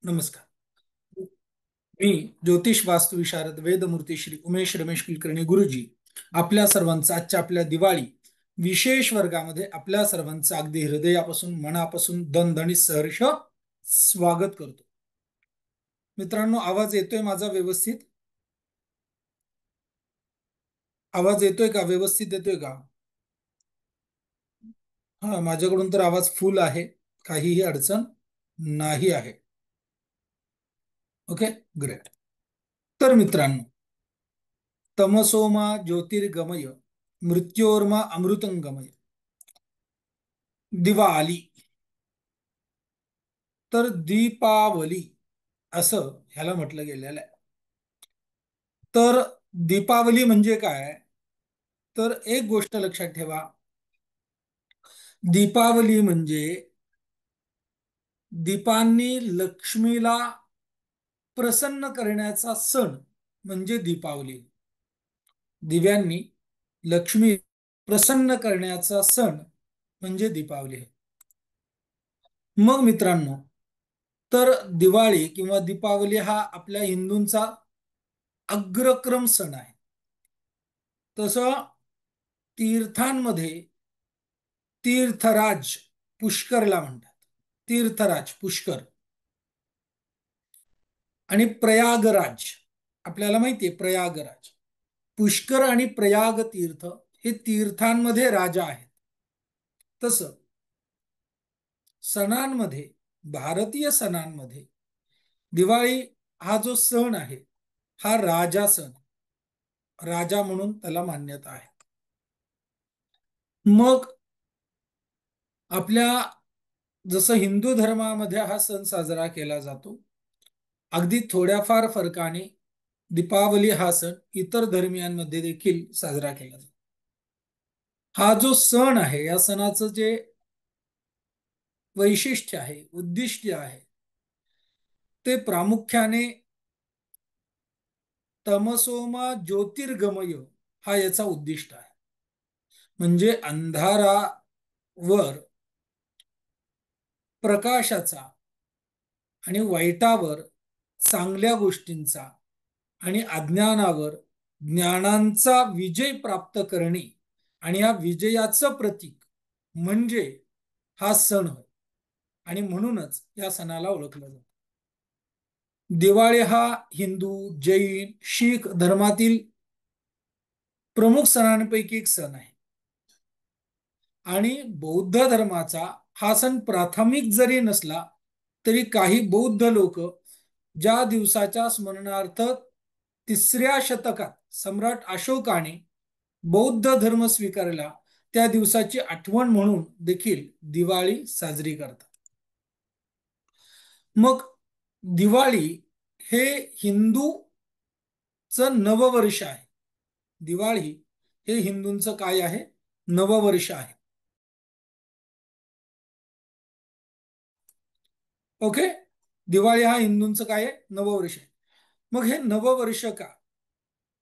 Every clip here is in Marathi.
नमस्कार. मी ज्योतिष वास्तु विशारद वेदमूर्ती श्री उमेश रमेश कुलकर्णी गुरुजी आपल्या सर्वांचं आजच्या आपल्या दिवाळी विशेष वर्गामध्ये आपल्या सर्वांचं अगदी हृदयापासून मनापासून दणदणीत सहर्ष स्वागत करतो. मित्रांनो, आवाज येतोय माझा व्यवस्थित? आवाज येतोय का? व्यवस्थित येतोय का? हा, माझ्याकडून तर आवाज फुल आहे, काहीही अडचण नाही आहे. Okay, great. तर मित्रांनो, तमसोमा ज्योतिर्गमय मृत्योर्मा अमृतंगमय, दिवाळी. तर दीपावली असं ह्याला म्हटलं गेलेलं आहे. तर दीपावली म्हणजे काय? तर एक गोष्ट लक्षात ठेवा, दीपावली म्हणजे दीपांनी लक्ष्मीला प्रसन्न करण्याचा सण म्हणजे दीपावली. दिव्यांनी लक्ष्मी प्रसन्न करण्याचा सण म्हणजे दीपावली. मग मित्रांनो, तर दिवाळी किंवा दीपावली हा आपल्या हिंदूंचा अग्रक्रम सण आहे. तसं तीर्थांमध्ये तीर्थराज पुष्करला म्हणतात, तीर्थराज पुष्कर. आणि प्रयागराज, आपल्याला माहितीये प्रयागराज, पुष्कर आणि प्रयाग तीर्थ हे तीर्थांमध्ये राजा आहेत. तसं सणांमध्ये, भारतीय सणांमध्ये दिवाळी हा जो सण आहे हा राजा सण, राजा म्हणून त्याला मान्यता आहे. मग आपल्या जसं हिंदू धर्मामध्ये हा सण साजरा केला जातो, अगदी थोड्याफार फरकाने दीपावली हा सण इतर धर्मियांमध्ये देखील साजरा केला जातो. हा जो सण आहे, या सणाचं जे वैशिष्ट्य आहे, उद्दिष्ट आहे, ते प्रामुख्याने तमसोमा ज्योतिर्गमय हा याचा उद्दिष्ट आहे. म्हणजे अंधारावर प्रकाशाचा आणि वाईटावर चांगल्या गोष्टींचा आणि अज्ञानावर ज्ञानांचा विजय प्राप्त करणे, आणि या विजयाचं प्रतीक म्हणजे हा सण होय. आणि म्हणूनच या सणाला ओळखलं जातं. दिवाळी हा हिंदू, जैन, शीख धर्मातील प्रमुख सणांपैकी एक सण आहे. आणि बौद्ध धर्माचा हा सण प्राथमिक जरी नसला तरी काही बौद्ध लोक ज्या दिवसाच्या स्मरणार्थ 3ऱ्या शतकात सम्राट अशोकाने बौद्ध धर्म स्वीकारला, त्या दिवसाची आठवण म्हणून देखील दिवाळी साजरी करतात. मग दिवाळी हे हिंदूचं नववर्ष आहे. दिवाळी हे हिंदूंचं काय आहे? नववर्ष आहे. ओके, दिवाळी हा हिंदूंचं काय आहे? नववर्ष आहे. मग हे नववर्ष का?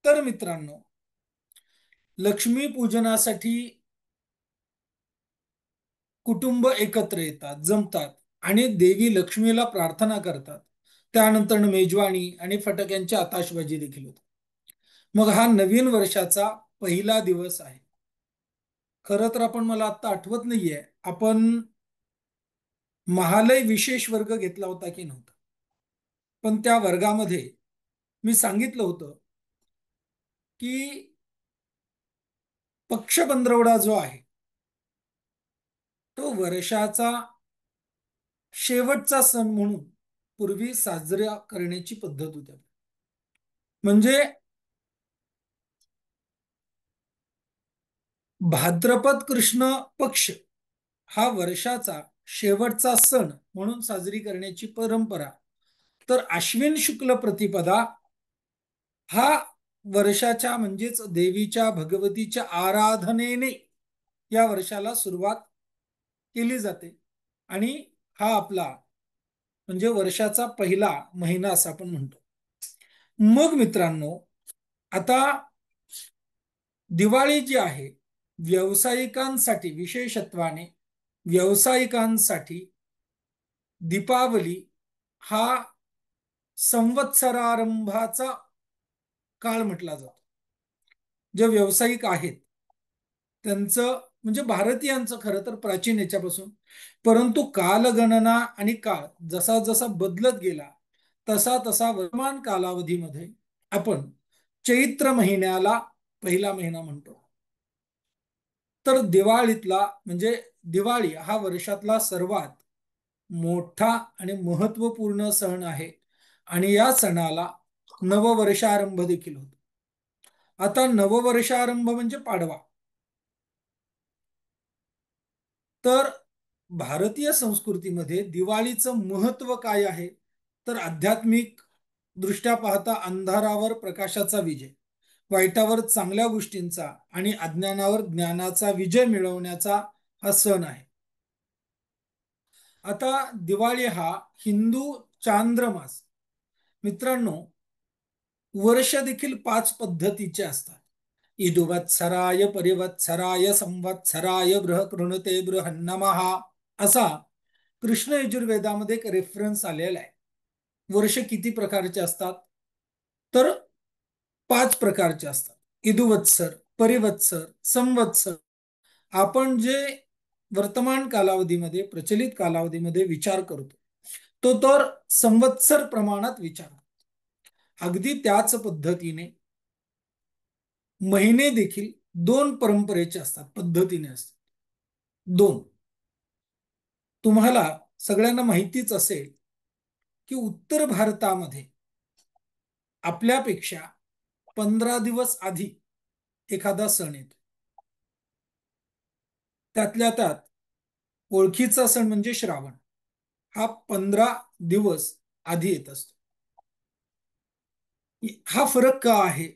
तर मित्रांनो, लक्ष्मी पूजनासाठी कुटुंब एकत्र येतात, जमतात आणि देवी लक्ष्मीला प्रार्थना करतात. त्यानंतर मेजवानी आणि फटाक्यांची आताशबाजी देखील होते. मग हा नवीन वर्षाचा पहिला दिवस आहे. खरं तर मला आता आठवत नाहीये, आपण महालय विशेष वर्ग घेतला होता की नव्हता. पण त्या वर्गामध्ये मी सांगितलं होतं की पक्षपंधरवडा जो आहे तो वर्षाचा शेवटचा सण म्हणून पूर्वी साजरा करण्याची पद्धत होती. म्हणजे भाद्रपद कृष्ण पक्ष हा वर्षाचा शेवटचा सण म्हणून साजरी करण्याची परंपरा, तर अश्विन शुक्ल प्रतिपदा हा वर्षाच्या म्हणजेच देवीच्या भगवतीच्या आराधनेने या वर्षाला सुरुवात केली जाते. आणि हा आपला म्हणजे वर्षाचा पहिला महिना असं आपण म्हणतो. मग मित्रांनो, आता दिवाळी जी आहे व्यावसायिकांसाठी, विशेषत्वाने व्यावसायिकांसाठी दीपावली हा संवत्सरारंभाचा काळ म्हटला जातो. जे व्यावसायिक आहेत त्यांचं म्हणजे भारतीयांचं खरं तर प्राचीन याच्यापासून, परंतु कालगणना आणि काळ जसा जसा बदलत गेला तसा तसा वर्तमान कालावधीमध्ये आपण चैत्र महिन्याला पहिला महिना म्हणतो. तर दिवाळीतला म्हणजे दिवाळी हा वर्षातला सर्वात मोठा आणि महत्वपूर्ण सण आहे आणि या सणाला नववर्षारंभ देखील होतो. आता नववर्षारंभ म्हणजे पाडवा. तर भारतीय संस्कृतीमध्ये दिवाळीचं महत्व काय आहे, तर आध्यात्मिक दृष्ट्या पाहता अंधारावर प्रकाशाचा विजय, वाईटावर चांगल्या गोष्टींचा आणि अज्ञानावर ज्ञानाचा विजय मिळवण्याचा हा सण आहे. आता दिवाळी हा हिंदू चांद्रमास, मित्रांनो, वर्ष देखील 5 पद्धतीचे असतात. इदुवत्सराय परिवत्सराय संवत्सराय बृहकृणते बृहन्नमहा असा कृष्ण यजुर्वेदामध्ये एक रेफरन्स आलेला आहे. वर्ष किती प्रकारचे असतात, तर 5 प्रकारचे असतात. इदुवत्सर, परिवत्सर, संवत्सर. आपण जे वर्तमान कालावधीमध्ये प्रचलित कालावधीमध्ये विचार करतो तो तर संवत्सर प्रमाणात विचार. अगदी त्याच पद्धतीने महिने देखील 2 परंपरेचे असतात, पद्धतीने असतात. 2. तुम्हाला सगळ्यांना माहितीच असेल की उत्तर भारतामध्ये आपल्यापेक्षा 15 दिवस आधी एखादा सण येतो. त्यातल्या त्यात ओळखीचा सण म्हणजे श्रावण, हा 15 दिवस आधी येत असतो. हा फरक का आहे,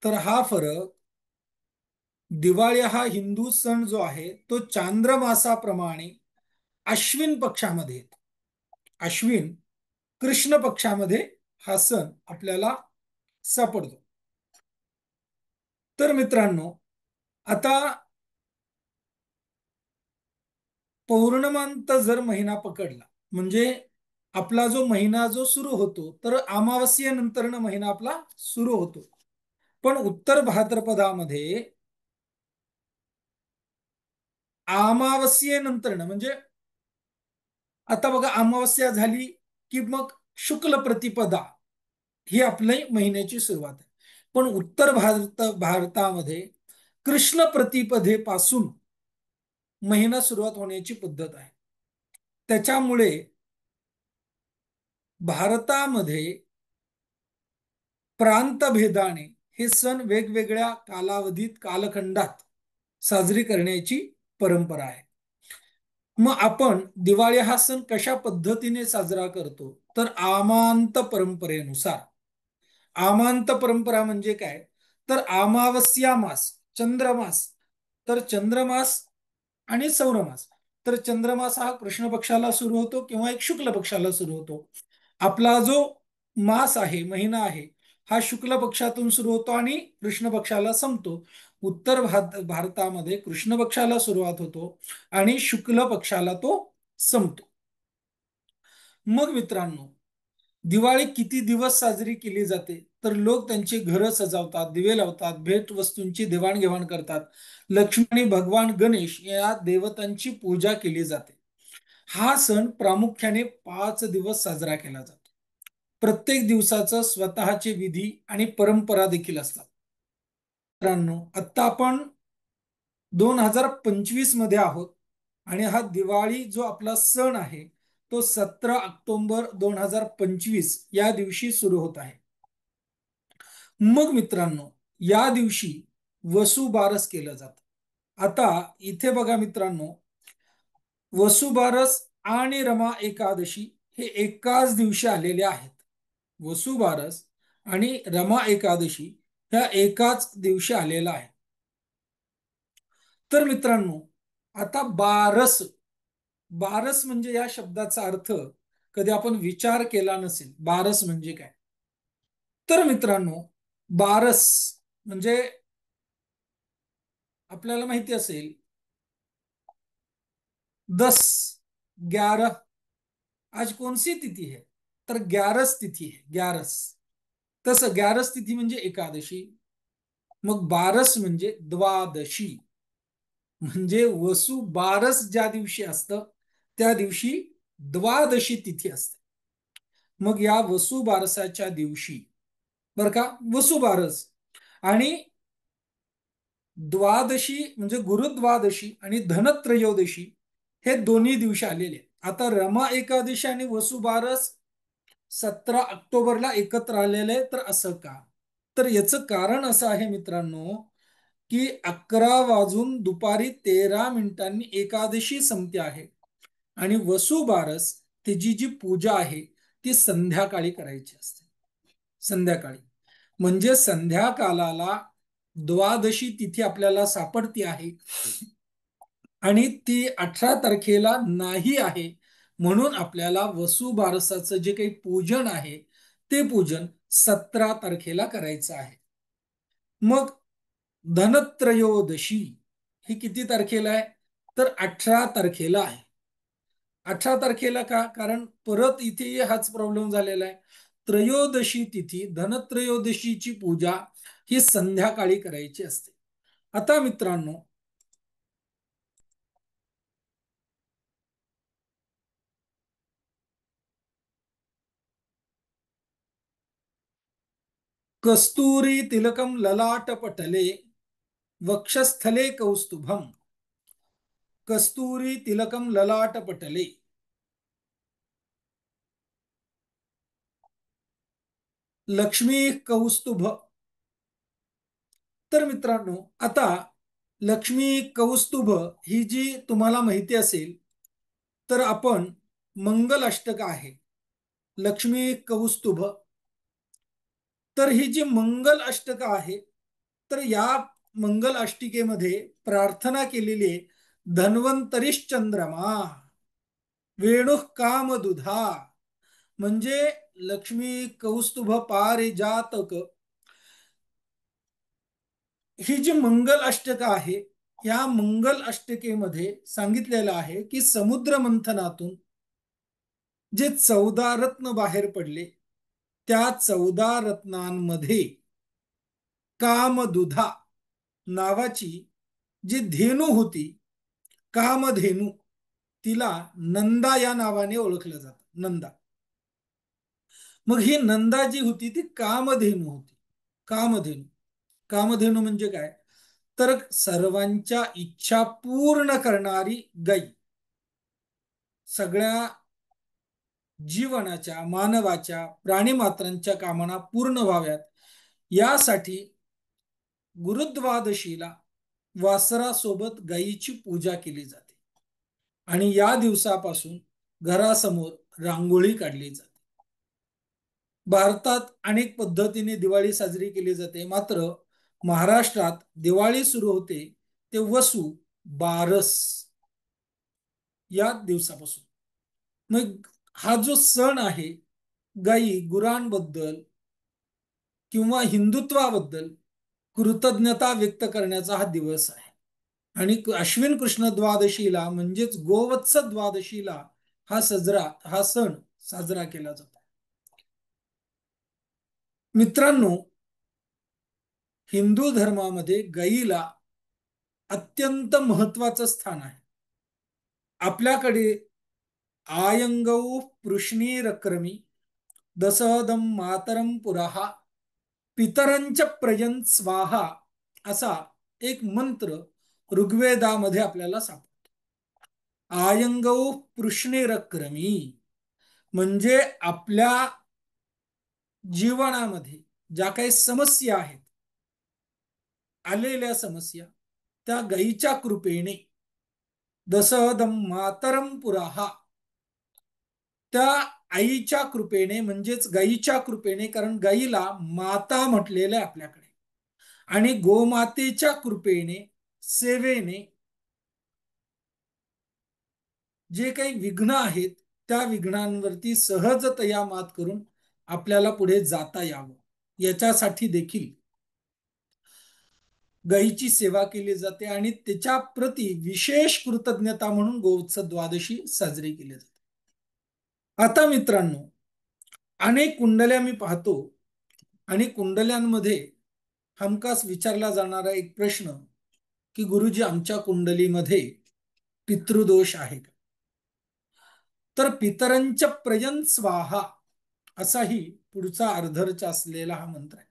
तर हा फरक, दिवाळी हा हिंदू सण जो आहे तो चांद्रमासाप्रमाणे अश्विन पक्षामध्ये येतो. अश्विन कृष्ण पक्षामध्ये हा सण आपल्याला सापडतो. तर मित्रांनो, आता पौर्णमांत जर महिना पकडला म्हणजे आपला जो महिना जो सुरू होतो, तर अमावस्येनंतर महिना आपला सुरू होतो. पण उत्तर भाद्रपदामध्ये अमावस्येनंतर म्हणजे आता बघा, अमावस्या झाली की मग शुक्ल प्रतिपदा ही आपली महिन्याची सुरुवात आहे. पण उत्तर भारतामध्ये कृष्ण प्रतिपदेपासून महिना सुरुवात होण्याची पद्धत आहे. त्याच्यामुळे भारतामध्ये प्रांतभेदाने हे सण वेगवेगळ्या कालावधीत कालखंडात साजरी करण्याची परंपरा आहे. मग आपण दिवाळी हा सण कशा पद्धतीने साजरा करतो, तर आमांत परंपरेनुसार. आमांत परंपरा म्हणजे काय, तर अमावस्या मास, चंद्रमास, तर चंद्रमास आणि सौरमास. तर चंद्रमास हा कृष्ण पक्षाला सुरू होतो किंवा एक शुक्ल पक्षाला सुरू होतो. आपला जो मास आहे, महिना आहे, हा शुक्ल पक्षातून सुरू होतो आणि कृष्ण पक्षाला संपतो. उत्तर भारतामध्ये कृष्ण पक्षाला सुरुवात होतो आणि शुक्ल पक्षाला तो संपतो. मग मित्रांनो, दिवाळी किती दिवस साजरी केली जाते, तर लोक त्यांची घरं सजवतात, दिवे लावतात, भेट वस्तूंची देवाणघेवाण करतात. लक्ष्मी आणि भगवान गणेश या देवतांची पूजा केली जाते. हा सण प्रामुख्याने 5 दिवस साजरा केला जातो. प्रत्येक दिवसाचं स्वतःचे विधी आणि परंपरा देखील असतात. मित्रांनो, आता आपण 2025 मध्ये आहोत आणि हा दिवाळी जो आपला सण आहे तो 17 ऑक्टोबर 2025 या दिवशी सुरू होत आहे. मग मित्रांनो, या दिवशी वसुबारस केलं जातं. आता इथे बघा मित्रांनो, वसुबारस आणि रमा एकादशी हे एकाच दिवशी आलेले आहेत. वसुबारस आणि रमा एकादशी ह्या एकाच दिवशी आलेला आहे. तर मित्रांनो, आता बारस, बारस म्हणजे या शब्दाचा अर्थ कधी आपण विचार केला नसेल. बारस म्हणजे काय, तर मित्रांनो, बारस म्हणजे आपल्याला माहिती असेल 10, 11, आज कौन सी तिथी है, तर ग्यारस तिथी आहे, ग्यारस. तसं ग्यारस तिथी म्हणजे एकादशी. मग बारस म्हणजे द्वादशी. म्हणजे वसू बारस ज्या दिवशी असतं त्या दिवशी द्वादशी तिथी असते. मग या वसू बारसाच्या दिवशी बर का, वसू बारस आणि द्वादशी म्हणजे गुरुद्वादशी आणि धनत्रयोदशी हे दोन्ही दिवशी आलेले आहेत. आता रमा एकादशी आणि वसुबारस 17 ऑक्टोबरला एकत्र आलेले आहे, तर असं का? तर याचं कारण असं आहे मित्रांनो, की 11 वाजून दुपारी 13 मिनिटांनी एकादशी संपते आहे आणि वसुबारस त्याची जी पूजा आहे ती संध्याकाळी करायची असते. संध्याकाळी म्हणजे संध्याकाळाला द्वादशी तिथी आपल्याला सापडती आहे आणि ती 18 तारखेला नाही आहे. म्हणून आपल्याला वसुबारसाचं जे काही पूजन आहे ते पूजन 17 तारखेला करायचं आहे. मग धनत्रयोदशी ही किती तारखेला आहे? तर 18 तारखेला आहे. 18 तारखेला का? कारण परत इथे हाच प्रॉब्लेम झालेला आहे. त्रयोदशी तिथी, धनत्रयोदशीची पूजा ही संध्याकाळी करायची असते. आता मित्रांनो, कस्तुरी तिलकम ललाट पटले वक्षस्थले कौस्तुभम. कस्तुरी तिलकम ललाट पटले. लक्ष्मी कौस्तुभ. तर मित्रांनो, आता लक्ष्मी कौस्तुभ ही जी तुम्हाला माहिती असेल, तर आपण मंगल अष्टक आहे लक्ष्मी कौस्तुभ. तर ही जी मंगल अष्टक आहे, तर या मंगल अष्टिकेमध्ये प्रार्थना केलेली आहे, धन्वंतरीश्चंद्रमा वेणु कामदुधा. म्हणजे लक्ष्मी कौस्तुभ पारिजातक ही जी मंगल अष्टक आहे, या मंगल अष्टकेमध्ये सांगितलेलं आहे की समुद्र मंथनातून जे 14 रत्न बाहेर पडले, त्या 14 रत्नांमध्ये कामदुधा नावाची जी धेनू होती, कामधेनू, तिला नंदा या नावाने ओळखलं जातं, नंदा. मग ही नंदा जी होती ती कामधेनू होती. कामधेनू. कामधेनू म्हणजे काय? तर सर्वांच्या इच्छा पूर्ण करणारी गाई. सगळ्या जीवनाच्या, मानवाच्या, प्राणीमात्रांच्या कामना पूर्ण व्हाव्यात यासाठी गुरुद्वादशीला वासरासोबत गायीची पूजा केली जाते आणि या दिवसापासून घरासमोर रांगोळी काढली जाते. भारतात अनेक पद्धतीने दिवाळी साजरी केली जाते, मात्र महाराष्ट्रात दिवाळी सुरू होते ते वसू बारस या दिवसापासून. मग हा जो सण आहे, गायी गुरांबद्दल किंवा हिंदुत्वाबद्दल कृतज्ञता व्यक्त करण्याचा हा दिवस आहे. आणि अश्विन कृष्ण द्वादशीला म्हणजेच गोवत्स द्वादशीला हा सण साजरा केला जातो. मित्रांनो, हिंदू धर्मामध्ये गायीला अत्यंत महत्वाचं स्थान आहे. आपल्याकडे आयंगौ पृश्नीरक्रमी दसदम मातरम पुराहा पितरंच प्रयन स्वाहा असा एक मंत्र ऋग्वेदामध्ये आपल्याला सापडतो. आयंगौ पृश्निरक्रमी म्हणजे आपल्या जीवनामध्ये ज्या काही समस्या आहेत, आलेल्या समस्या, त्या गायीच्या कृपेने दसदम मातरम पुराहा, त्या आईच्या कृपेने म्हणजेच गायीच्या कृपेने, कारण गायीला माता म्हटलेलं आहे आपल्याकडे, आणि गोमातेच्या कृपेने, सेवेने जे काही विघ्न आहेत त्या विघ्नांवरती सहजतया मात करून आपल्याला पुढे जाता यावं याच्यासाठी देखील गायीची सेवा केली जाते आणि त्याच्या प्रती विशेष कृतज्ञता म्हणून गोवत्स द्वादशी साजरी केली जाते. आता मित्रांनो, अनेक कुंडल्या मी पाहतो आणि कुंडल्यांमध्ये हमखास विचारला जाणारा एक प्रश्न की गुरुजी आमच्या कुंडलीमध्ये पितृदोष आहे का? तर पितरंच प्रयन स्वाहा असाही पुढचा अर्धरचा असलेला हा मंत्र आहे.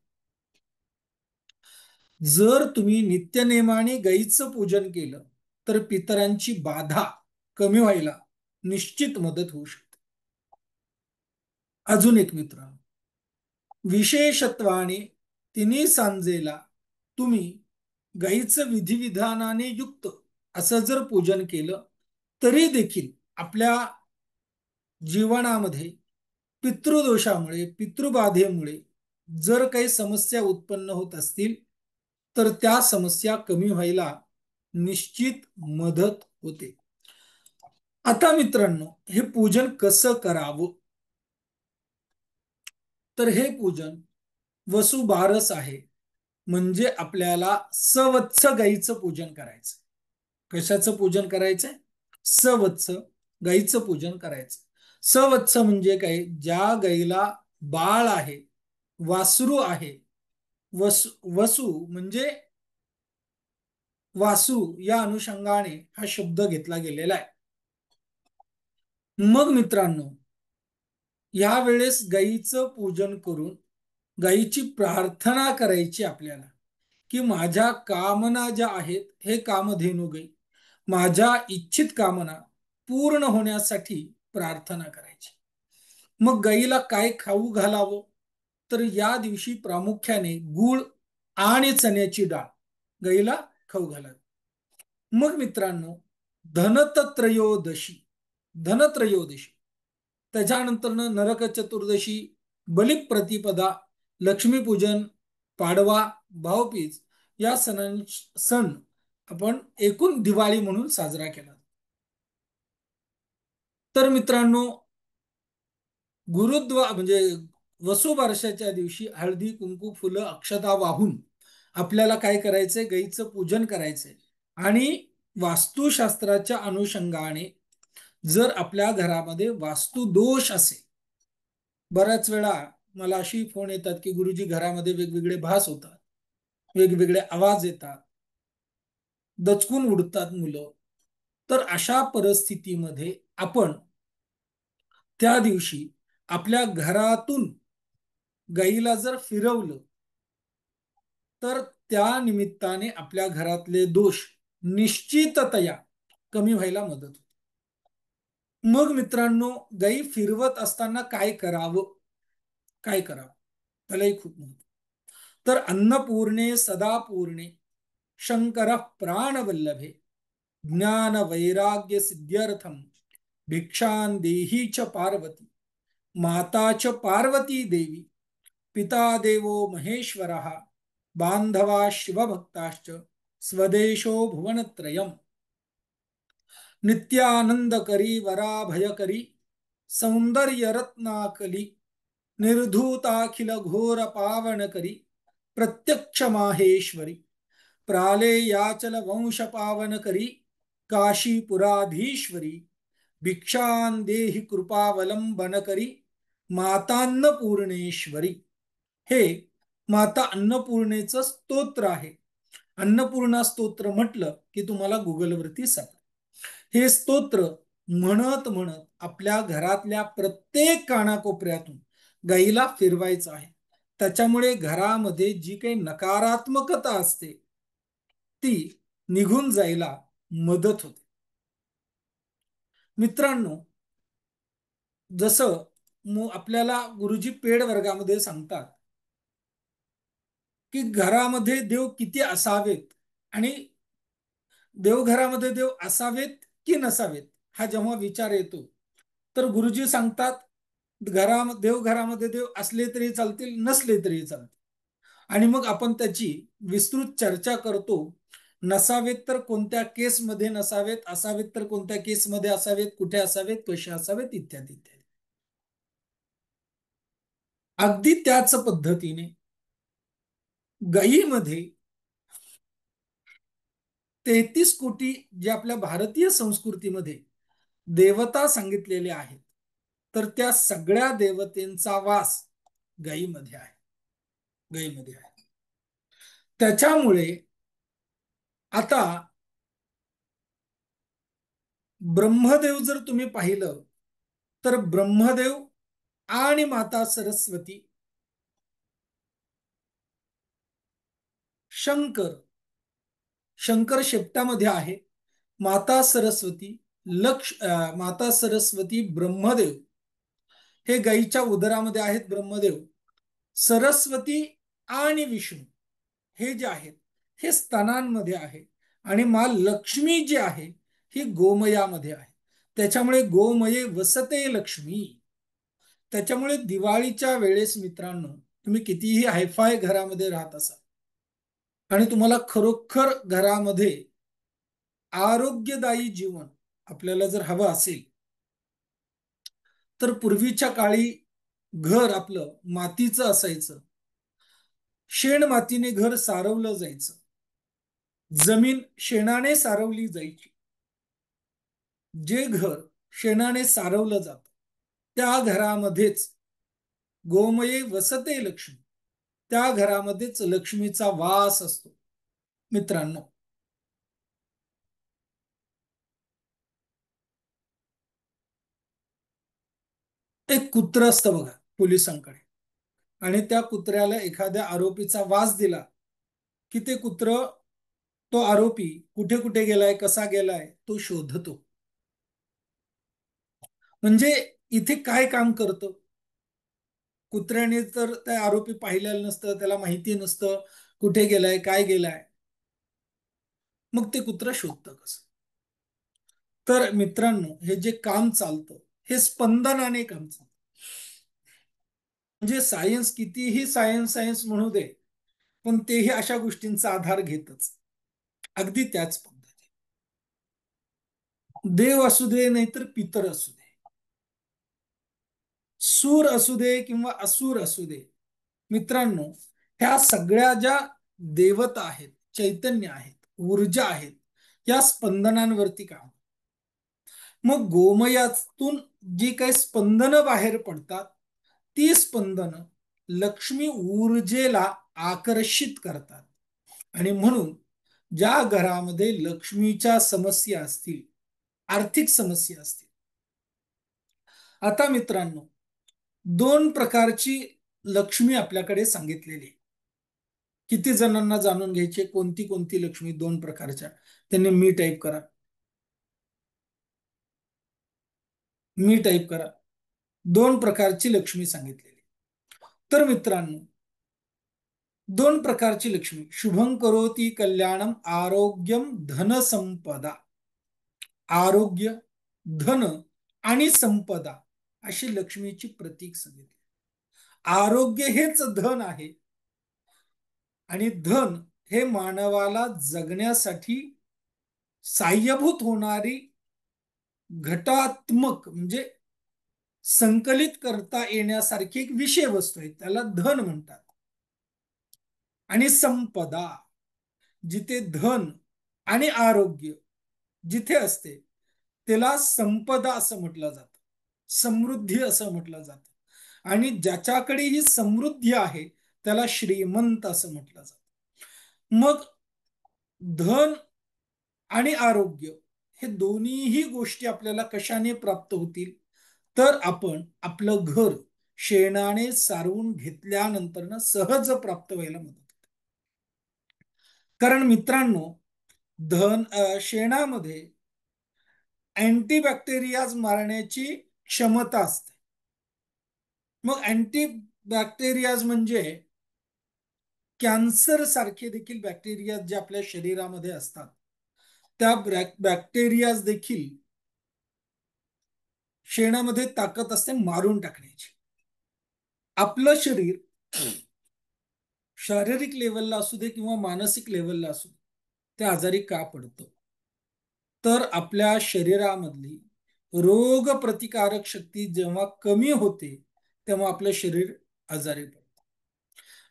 जर तुम्ही नित्यनेमाने गाईचं पूजन केलं तर पितरांची बाधा कमी व्हायला निश्चित मदत होऊ शकते. अजून एक मित्र, विशेषत्वाने तिन्ही सांजेला तुम्ही गाईचं विधिविधानाने युक्त असं जर पूजन केलं तरी देखील आपल्या जीवनामध्ये पितृदोषामुळे पितृबाधेमुळे जर काही समस्या उत्पन्न होत असतील तर त्या समस्या कमी व्हायला निश्चित मदत होते. आता मित्रांनो, हे पूजन कसं करावं? तर हे पूजन वसुबारस आहे, म्हणजे आपल्याला सवत्स गाईचं पूजन करायचं. कशाचं पूजन करायचंय? सवत्स गाईचं पूजन करायचं. सवत्स म्हणजे काय? ज्या गाईला बाळ आहे, वासरू आहे. वसू वसू म्हणजे वासू या अनुषंगाने हा शब्द घेतला गेलेला आहे. मग मित्रांनो, या वेळेस गाईचं पूजन करून गाईची प्रार्थना करायची आपल्याला की माझ्या कामना ज्या आहेत हे कामधेनू गाई माझ्या इच्छित कामना पूर्ण होण्यासाठी प्रार्थना करायची. मग गाईला काय खाऊ घालावं? तर या दिवशी प्रामुख्याने गूळ आणि चण्याची डाळ गाईला खाऊ घालावी. मग मित्रांनो, धनत्रयोदशी धनत्रयोदशी त्याच्यानंतर नरक चतुर्दशी, बलिप्रतिपदा, लक्ष्मीपूजन, पाडवा, भाऊबीज या सण आपण एकूण दिवाळी म्हणून साजरा केला. तर मित्रांनो, गुरुद्वार म्हणजे वसुबारशाच्या दिवशी हळदी कुंकू फुलं अक्षता वाहून आपल्याला काय करायचंय? गाईचं पूजन करायचंय. आणि वास्तुशास्त्राच्या अनुषंगाने जर आपल्या घरामध्ये वास्तुदोष असेल, बऱ्याच वेळा मला अशी फोन येतात की गुरुजी घरामध्ये वेगवेगळे भास होतात, वेगवेगळे आवाज येतात, दचकून उडतात मुलं. तर अशा परिस्थितीमध्ये आपण त्या दिवशी आपल्या घरातून गाईला जर फिरवलं तर त्या निमित्ताने आपल्या घरातले दोष निश्चिततया कमी व्हायला मदत होते. मग मित्रांनो, गाई फिरवत असताना काय करावं? काय करावं त्यालाही खूप महत्व. तर अन्नपूर्णे सदा पूर्णे शंकर प्राणवल्लभे ज्ञान वैराग्य सिद्ध्यर्थम भिक्षां देही च पार्वती माता च पार्वती देवी पिता देवो महेश्वरः बांधवा शिवभक्ताश्च स्वदेशो भुवनत्रयम्. नित्यानंद करी वराभयकरी सौंदर्य रत्नाकली निर्धूताखिल घोर पावन करी प्रत्यक्ष माहेश्वरी प्रालेयाचल वंश पावन करी काशीपुराधीश्वरी भिक्षां देहि कृपावलंबन करी मातान्नपूर्णेश्वरी. हे माता अन्नपूर्णेचं स्तोत्र आहे. अन्नपूर्णा स्तोत्र म्हटलं की तुम्हाला गुगलवरती सापडेल. हे स्तोत्र म्हणत म्हणत आपल्या घरातल्या प्रत्येक कानाकोपऱ्यातून गाईला फिरवायचं आहे. त्याच्यामुळे घरामध्ये जी काही नकारात्मकता असते ती निघून जायला मदत होते. मित्रांनो, जसं आपल्याला गुरुजी पेड वर्गामध्ये सांगतात की घरामध्ये देव किती असावेत आणि देवघरामध्ये देव असावेत की नसावेत हा जेव्हा विचार येतो तर गुरुजी सांगतात देवघरामध्ये देव असले तरी चालतील, नसले तरी चालतील. आणि मग आपण त्याची विस्तृत चर्चा करतो. नसावेत तर कोणत्या केसमध्ये नसावेत, असावेत तर कोणत्या केसमध्ये असावेत, कुठे असावेत, कसे असावेत, इत्यादी इत्यादी. अगदी त्याच पद्धतीने गायीमध्ये 33 कोटी जे आपल्या भारतीय संस्कृतीमध्ये देवता सांगितलेले आहेत तर त्या सगळ्या देवतेंचा वास गायीमध्ये आहे. गायीमध्ये आहे. त्याच्यामुळे आता ब्रह्मदेव जर तुम्ही पाहिलं तर ब्रह्मदेव आणि माता सरस्वती, शंकर, शंकर शेपटामध्ये आहे, माता सरस्वती, माता सरस्वती, ब्रह्मदेव हे गायीच्या उदरामध्ये आहेत. ब्रह्मदेव, सरस्वती आणि विष्णू हे जे आहेत हे स्तनांमध्ये आहे, आणि मा लक्ष्मी जी आहे ही गोमयामध्ये आहे. त्याच्यामुळे गोमये वसते लक्ष्मी. त्याच्यामुळे दिवाळीच्या वेळेस मित्रांनो, तुम्ही कितीही हायफाय घरामध्ये राहत असाल आणि तुम्हाला खरोखर घरामध्ये आरोग्यदायी जीवन आपल्याला जर हवं असेल, तर पूर्वीच्या काळी घर आपलं मातीचं असायचं. शेण मातीने घर सारवलं जायचं. जमीन शेणाने सारवली जायची. जे घर शेणाने सारवलं जातं त्या घरामध्येच गोमये वसते लक्ष्मी, त्या घरामध्येच लक्ष्मीचा वास असतो. मित्रांनो, एक कुत्र असतं बघा पोलिसांकडे, आणि त्या कुत्र्याला एखाद्या आरोपीचा वास दिला की ते कुत्र तो आरोपी कुठे कुठे गेलाय, कसा गेलाय तो शोधतो. म्हणजे इथे काय काम करतं? कुत्र्याने तर त्या आरोपी पाहिलेलं नसतं, त्याला माहिती नसतं कुठे गेलाय, काय गेलाय. मग ते कुत्र शोधतं कसं? तर मित्रांनो, हे जे काम चालतं हे स्पंदनाने काम चालतं. म्हणजे सायन्स कितीही सायन्स सायन्स म्हणू दे, पण तेही अशा गोष्टींचा आधार घेतच. अगदी त्याच पद्धती, देव असू दे नाहीतर पितर असू दे, सूर असू दे किंवा असुर असू दे, मित्रांनो, ह्या सगळ्या ज्या देवता आहेत, चैतन्य आहेत, ऊर्जा आहेत, या स्पंदनांवरती काम. मग गोमयातून जी काही स्पंदनं बाहेर पडतात ती स्पंदनं लक्ष्मी ऊर्जेला आकर्षित करतात. आणि म्हणून ज्या घरामध्ये लक्ष्मीच्या समस्या असतील, आर्थिक समस्या असतील. आता मित्रांनो, दोन प्रकारची लक्ष्मी आपल्याकडे सांगितलेली. किती जणांना जाणून घ्यायचे कोणती कोणती लक्ष्मी? दोन प्रकारच्या. त्यांनी मी टाईप करा, मी टाईप करा. दोन प्रकारची लक्ष्मी सांगितलेली. तर मित्रांनो, दोन प्रकारची लक्ष्मी, शुभं करोती कल्याणम, आरोग्यम, धन संपदा. आरोग्य, धन आणि संपदा अशी लक्ष्मीची प्रतीक सांगितली. आरोग्य हेच धन आहे, आणि धन हे मानवाला जगण्यासाठी साह्यभूत होणारी घटात्मक म्हणजे संकलित करता येण्यासारखी एक विषय वस्तू आहे, त्याला धन म्हणतात. आणि संपदा, जिथे धन आणि आरोग्य जिथे असते त्याला संपदा असं म्हटलं जातं, समृद्धी असं म्हटलं जातं. आणि ज्याच्याकडे ही समृद्धी आहे त्याला श्रीमंत असं म्हटलं जातं. मग धन आणि आरोग्य हे दोन्हीही गोष्टी आपल्याला कशाने प्राप्त होतील? तर आपण आपलं घर शेणाने सारवून घेतल्यानंतर ना सहज प्राप्त व्हायला मदत होते. कारण मित्रांनो, शेणामध्ये अँटीबॅक्टेरियाज मारण्याची क्षमता असते. मग अँटीबॅक्टेरियाज म्हणजे कॅन्सर सारखे देखील बॅक्टेरिया जे आपल्या शरीरामध्ये असतात, त्या बॅक्टेरियाज देखील शेणामध्ये ताकद असते मारून टाकण्याची. आपलं शरीर शारीरिक लेवलला असू दे किंवा मानसिक लेवलला असू दे, ते आजारी का पडतं? तर आपल्या शरीरामधली रोग प्रतिकारक शक्ती जेव्हा कमी होते तेव्हा आपलं शरीर आजारी पडतं.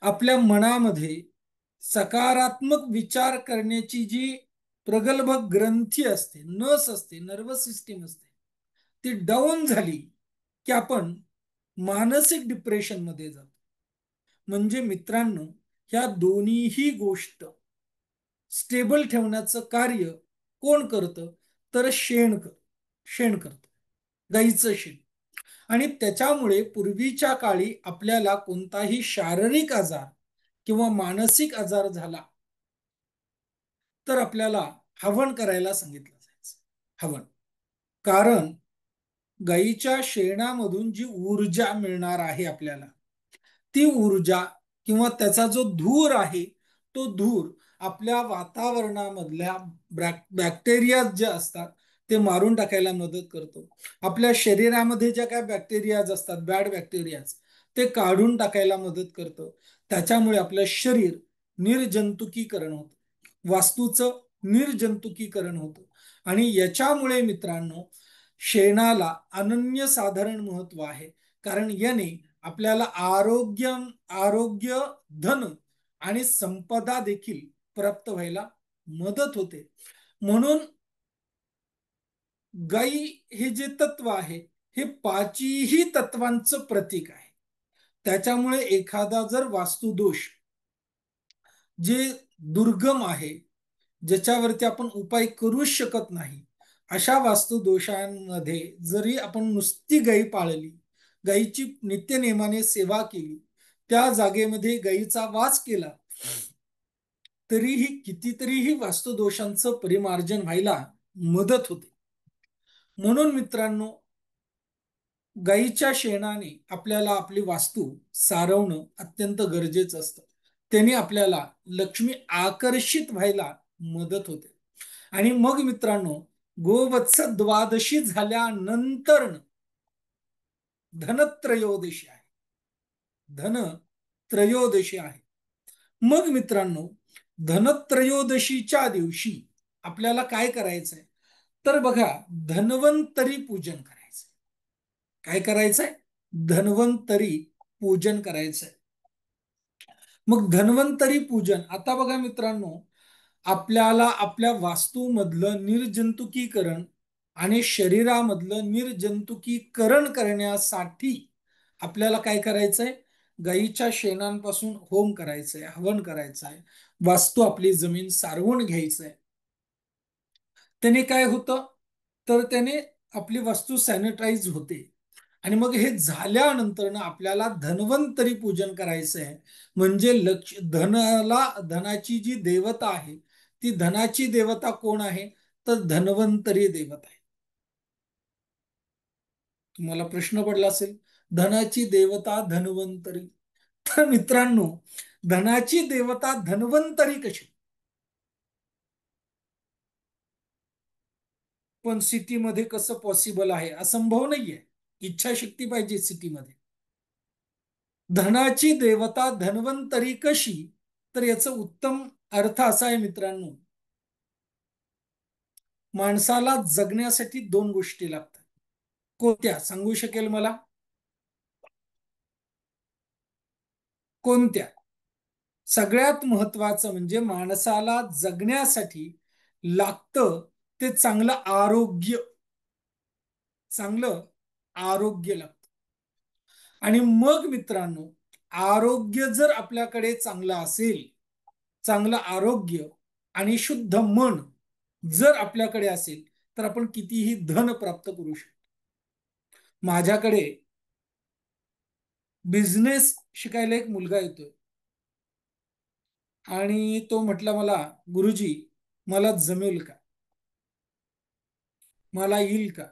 आपल्या मनामध्ये सकारात्मक विचार करण्याची जी प्रगल्भ ग्रंथी असते, नस असते, नर्वस सिस्टीम असते, ती डाऊन झाली की आपण मानसिक डिप्रेशन मध्ये जातो. म्हणजे मित्रांनो, ह्या दोन्हीही गोष्ट स्टेबल ठेवण्याचं कार्य कोण करतं? तर शेण करतं, गाईचं शेण. आणि त्याच्यामुळे पूर्वीच्या काळी आपल्याला कोणताही शारीरिक आजार किंवा मानसिक आजार झाला तर आपल्याला हवन करायला सांगितलं जायचं. हवन. कारण गाईच्या शेणामधून जी ऊर्जा मिळणार आहे आपल्याला, ती ऊर्जा किंवा त्याचा जो धूर आहे, तो धूर आपल्या वातावरणामधल्या बॅक्टेरिया जे असतात ते मारून टाकायला मदत करतो. आपल्या शरीरामध्ये ज्या काय बॅक्टेरियाज असतात, बॅड बॅक्टेरियाज, ते काढून टाकायला मदत करतं. त्याच्यामुळे आपलं शरीर निर्जंतुकीकरण होतं, वास्तूचं निर्जंतुकीकरण होतं. आणि याच्यामुळे मित्रांनो, शेणाला अनन्यसाधारण महत्व आहे. कारण याने आपल्याला आरोग्य, धन आणि संपदा देखील प्राप्त व्हायला मदत होते. म्हणून गाई हे जे तत्व आहे, हे पाचही तत्वांचं प्रतीक आहे. त्याच्यामुळे एखादा जर वास्तुदोष जे दुर्गम आहे, ज्याच्यावरती आपण उपाय करूच शकत नाही, अशा वास्तुदोषांमध्ये जरी आपण नुसती गायी पाळली, गायीची नित्यनेमाने सेवा केली, त्या जागेमध्ये गायीचा वास केला, तरीही कितीतरीही वास्तुदोषांचं परिमार्जन व्हायला मदत होते. म्हणून मित्रांनो, गायीच्या शेणाने आपल्याला आपली वास्तू सारवणं अत्यंत गरजेचं असतं. त्याने आपल्याला लक्ष्मी आकर्षित व्हायला मदत होते. आणि मग मित्रांनो, गोवत्स द्वादशी झाल्यानंतर धनत्रयोदशी आहे. धन त्रयोदशी आहे. मग मित्रांनो, धनत्रयोदशीच्या दिवशी आपल्याला काय करायचंय? तर बघा, धन्वंतरी पूजन करायचंय. काय करायचंय? धन्वंतरी पूजन करायचंय. मग धन्वंतरी पूजन, आता बघा मित्रांनो, आपल्याला आपल्या वास्तूमधलं निर्जंतुकीकरण आणि शरीरामधलं निर्जंतुकीकरण करण्यासाठी आपल्याला काय करायचंय? गाईच्या शेणांपासून होम करायचंय, हवन करायचंय, वास्तू आपली जमीन सारवून घ्यायचंय. त्याने काय होतं? तर त्याने आपली वस्तू सॅनिटाईज होते. आणि मग हे झाल्यानंतर ना आपल्याला धन्वंतरी पूजन करायचं आहे. म्हणजे धनाची जी देवता आहे, ती धनाची देवता कोण आहे? तर धन्वंतरी देवता आहे. तुम्हाला प्रश्न पडला असेल, धनाची देवता धन्वंतरी. तर मित्रांनो, धनाची देवता धन्वंतरी कशी? पण सिटीमध्ये कसं पॉसिबल आहे? असंभव नाहीये. इच्छाशक्ती पाहिजे सिटीमध्ये. धनाची देवता धन्वंतरी कशी? तर याचं उत्तम अर्थ असा आहे मित्रांनो, माणसाला जगण्यासाठी दोन गोष्टी लागतात. कोणत्या सांगू शकेल मला? कोणत्या? सगळ्यात महत्वाचं म्हणजे माणसाला जगण्यासाठी लागतं ते चांगलं आरोग्य. चांगलं आरोग्य लागतं. आणि मग मित्रांनो, आरोग्य जर आपल्याकडे चांगलं असेल, चांगलं आरोग्य आणि शुद्ध मन जर आपल्याकडे असेल, तर आपण कितीही धन प्राप्त करू शकतो. माझ्याकडे बिझनेस शिकायला एक मुलगा येतोय आणि तो म्हटला मला, गुरुजी, मला जमेल का? मला येईल का?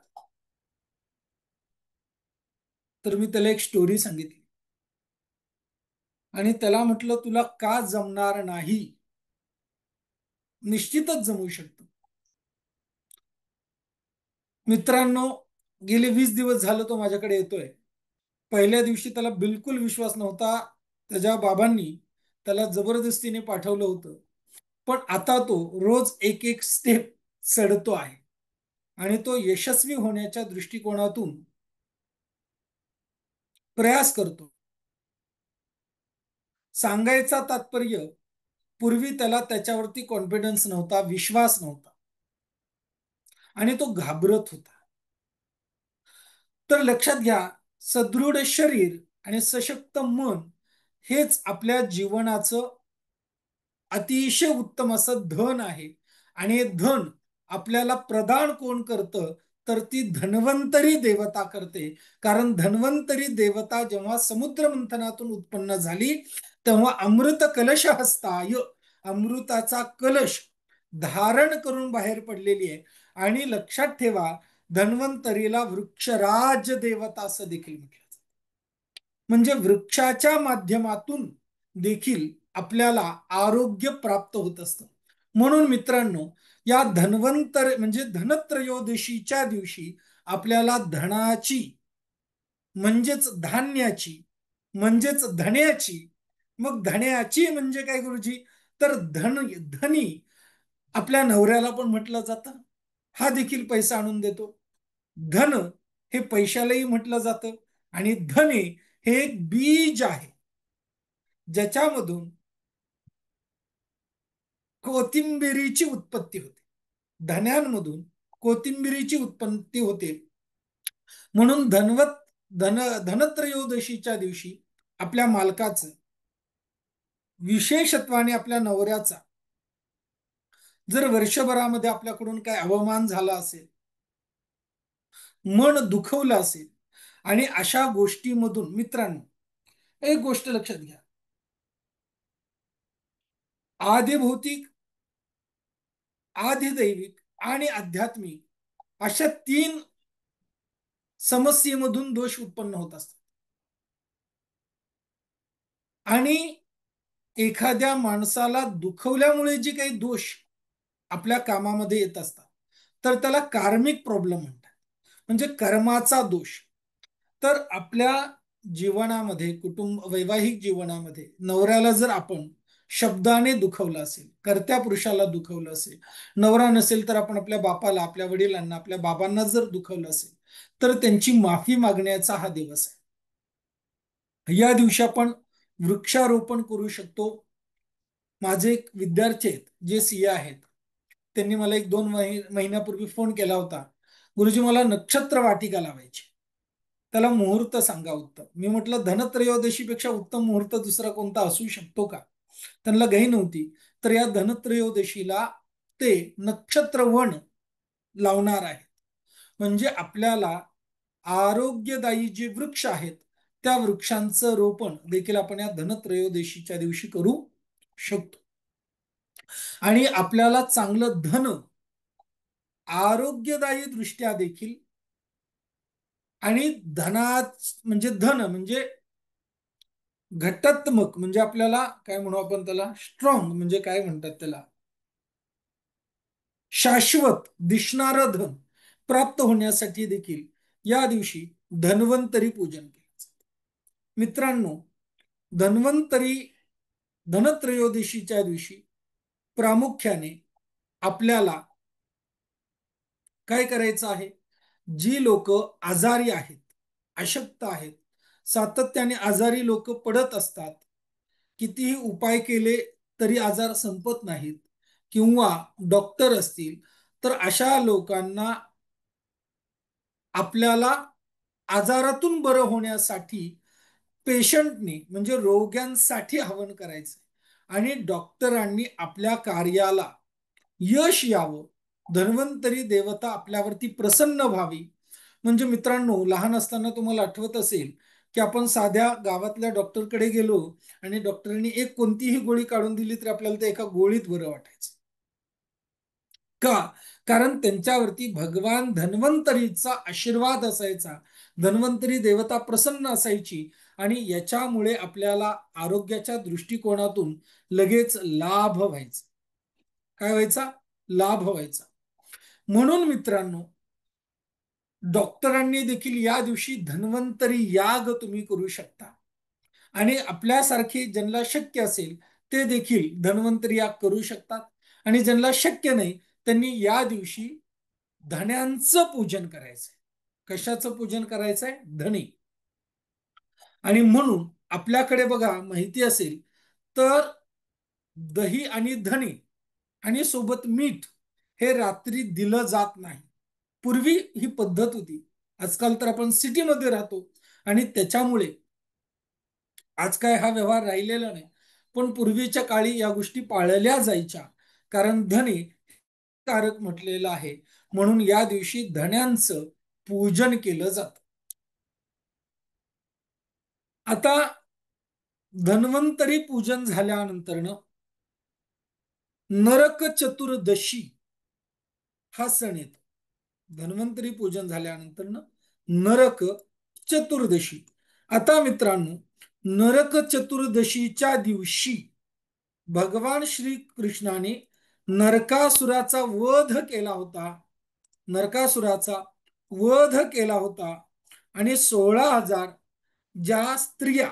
तर मी त्याला एक स्टोरी सांगितली आणि त्याला म्हटलं, तुला का जमणार नाही? निश्चितच जमू शकतं. मित्रांनो, गेले 20 दिवस झालं तो माझ्याकडे येतोय. पहिल्या दिवशी त्याला बिलकुल विश्वास नव्हता. त्याच्या बाबांनी त्याला जबरदस्तीने पाठवलं होतं. पण आता तो रोज एक एक स्टेप चढतो आहे आणि तो यशस्वी होण्याच्या दृष्टिकोनातून प्रयास करतो. सांगायचा तात्पर्य, पूर्वी त्याला त्याच्यावरती कॉन्फिडन्स नव्हता, विश्वास नव्हता आणि तो घाबरत होता. तर लक्षात घ्या, सदृढ शरीर आणि सशक्त मन हेच आपल्या जीवनाचं अतिशय उत्तम असं धन आहे. आणि हे धन आपल्याला प्रदान कोण करतं, तर ती धन्वंतरी देवता करते. कारण धन्वंतरी देवता जेव्हा समुद्र मंथनातून उत्पन्न झाली, तेव्हा अमृत कलश हस्ताय, अमृताचा कलश धारण करून बाहेर पडलेली आहे. आणि लक्षात ठेवा, धन्वंतरीला वृक्षराज देवता असं देखील म्हटलं जातं. म्हणजे वृक्षाच्या माध्यमातून देखील आपल्याला आरोग्य प्राप्त होत असतं. म्हणून मित्रांनो, या धन्वंतर म्हणजे धनत्रयोदशीच्या दिवशी आपल्याला धनाची, म्हणजेच धान्याची, म्हणजेच धन्याची, मग धन्याची म्हणजे काय गुरुजी, तर धनी आपल्या नवऱ्याला पण म्हटलं जातं, हा देखील पैसा आणून देतो. धन हे पैशालाही म्हटलं जातं. आणि धने हे एक बीज आहे, ज्याच्यामधून कोथिंबिरीची उत्पत्ती होते. धन्यांमधून कोथिंबिरीची उत्पत्ती होते. म्हणून धनत्रयोदशीच्या दिवशी आपल्या मालकाचं, विशेषत्वाने आपल्या नवऱ्याचा, जर वर्षभरामध्ये आपल्याकडून काय अवमान झाला असेल, मन दुखवलं असेल, आणि अशा गोष्टीमधून मित्रांनो, एक गोष्ट लक्षात घ्या, आधिभौतिक, आधिदैविक आणि आध्यात्मिक अशा तीन समस्येमधून दोष उत्पन्न होत असतात. आणि एखाद्या माणसाला दुखवल्यामुळे जे काही दोष आपल्या कामामध्ये येत असतात, तर त्याला कार्मिक प्रॉब्लेम म्हणतात, म्हणजे कर्माचा दोष. तर आपल्या जीवनामध्ये, वैवाहिक जीवनामध्ये नवऱ्याला जर आपण शब्दाने दुखवलं असेल, कर्त्या पुरुषाला दुखवलं असेल, नवरा नसेल तर आपण आपल्या बापाला, आपल्या वडिलांना, आपल्या बाबांना जर दुखवलं असेल, तर त्यांची माफी मागण्याचा हा दिवस आहे. या दिवशी आपण वृक्षारोपण करू शकतो. माझे एक विद्यार्थी आहेत जे सीए आहेत, त्यांनी मला एक 2 महिन्यापूर्वी फोन केला होता, गुरुजी मला नक्षत्र वाटिका लावायची, त्याला मुहूर्त सांगा उत्तम. मी म्हटलं धनत्रयोदशीपेक्षा उत्तम मुहूर्त दुसरा कोणता असू शकतो का. त्यांना घाई नव्हती, तर या धनत्रयोदशीला ते नक्षत्रवन लावणार आहेत. म्हणजे आपल्याला आरोग्यदायी जे वृक्ष आहेत, त्या वृक्षांचं रोपण देखील आपण या धनत्रयोदशीच्या दिवशी करू शकतो. आणि आपल्याला चांगलं धन, आरोग्यदायी दृष्ट्या देखील, आणि म्हणजे धन म्हणजे घटात्मक, म्हणजे आपल्याला काय म्हणू आपण त्याला, स्ट्रॉंग म्हणजे काय म्हणतात त्याला, शाश्वत दिसणारं धन प्राप्त होण्यासाठी देखील या दिवशी धन्वंतरी पूजन केलं जातं. मित्रांनो, धन्वंतरी धनत्रयोदशीच्या दिवशी प्रामुख्याने आपल्याला काय करायचं आहे, जी लोक आजारी आहेत, अशक्त आहेत, सातत्याने आजारी लोक पडत असतात, कितीही उपाय केले तरी आजार संपत नाहीत, किंवा डॉक्टर असतील, तर अशा लोकांना आपल्याला आजारातून बरं होण्यासाठी पेशंटनी म्हणजे रोग्यांसाठी हवन करायचं, आणि डॉक्टरांनी आपल्या कार्याला यश यावं, धन्वंतरी देवता आपल्यावरती प्रसन्न व्हावी. म्हणजे मित्रांनो, लहान असताना तुम्हाला आठवत असेल की आपण साध्या गावातल्या डॉक्टरकडे गेलो आणि डॉक्टरांनी एक कोणतीही गोळी काढून दिली तर आपल्याला ते एका गोळीत बरं वाटायचं. का? कारण त्यांच्यावरती भगवान धन्वंतरीचा आशीर्वाद असायचा, धन्वंतरी देवता प्रसन्न असायची, आणि याच्यामुळे आपल्याला आरोग्याच्या दृष्टिकोनातून लगेच लाभ व्हायचा. काय व्हायचा? लाभ व्हायचा. म्हणून मित्रांनो, डॉक्टरांनी देखील या दिवशी धन्वंतरी याग तुम्ही करू शकता. आणि आपल्यासारखे ज्यांना शक्य असेल ते देखील धन्वंतरी याग करू शकतात. आणि ज्यांना शक्य नाही त्यांनी या दिवशी धण्यांचं पूजन करायचंय. कशाचं पूजन करायचंय? धनी. आणि म्हणून आपल्याकडे बघा, माहिती असेल तर दही आणि धणे आणि सोबत मीठ हे रात्री दिलं जात नाही. पूर्वी ही पद्धत होती. आजकाल तर आपण सिटीमध्ये राहतो, आणि त्याच्यामुळे आज काय हा व्यवहार राहिलेला नाही, पण पूर्वीच्या काळी या गोष्टी पाळल्या जायच्या, कारण धने कारक म्हटलेलं आहे, म्हणून या दिवशी धण्यांचं पूजन केलं जात. आता धन्वंतरी पूजन झाल्यानंतर नरक चतुर्दशी हा सण येतो. धन्वंतरी पूजन झाल्यानंतर नरक चतुर्दशी. आता मित्रांनो, नरक चतुर्दशीच्या दिवशी भगवान श्री कृष्णाने नरकासुराचा वध केला होता. नरकासुराचा वध केला होता आणि 16,000 ज्या स्त्रिया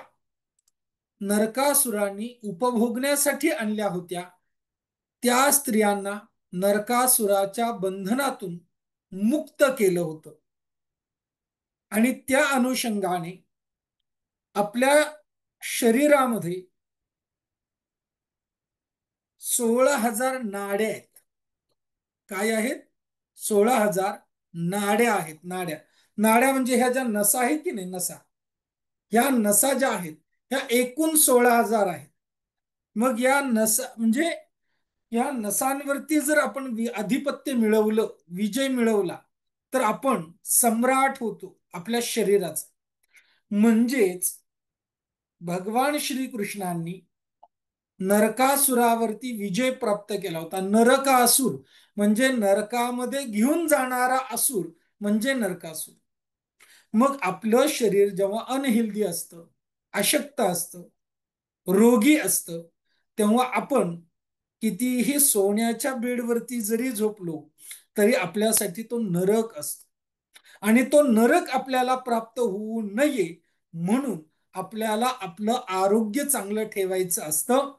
नरकासुरांनी उपभोगण्यासाठी आणल्या होत्या, त्या स्त्रियांना नरकासुराच्या बंधनातून मुक्त केलं होतं. आणि त्या अनुषंगाने आपल्या शरीरामध्ये 16,000 नाड्या आहेत. काय आहेत? 16,000 नाड्या आहेत. नाड्या नाड्या म्हणजे ह्या ज्या नसा आहेत की नाही, नसा, ह्या नसा ज्या आहेत ह्या एकूण 16,000 आहेत. मग या नसा म्हणजे या नसांवरती जर आपण अधिपत्य मिळवलं, विजय मिळवला, तर आपण सम्राट होतो आपल्या शरीराचा. म्हणजेच भगवान श्रीकृष्णांनी नरकासुरावरती विजय प्राप्त केला होता. नरकासुर म्हणजे नरकामध्ये घेऊन जाणारा असुर म्हणजे नरकासुर. मग आपलं शरीर जेव्हा अनहेल्दी असतं, अशक्त असतं, रोगी असतं, तेव्हा आपण कितीही सोन्याच्या बेडवरती जरी झोपलो तरी आपल्यासाठी तो नरक असतो. आणि तो नरक आपल्याला प्राप्त होऊ नये म्हणून आपल्याला आपलं आरोग्य चांगलं ठेवायचं असतं.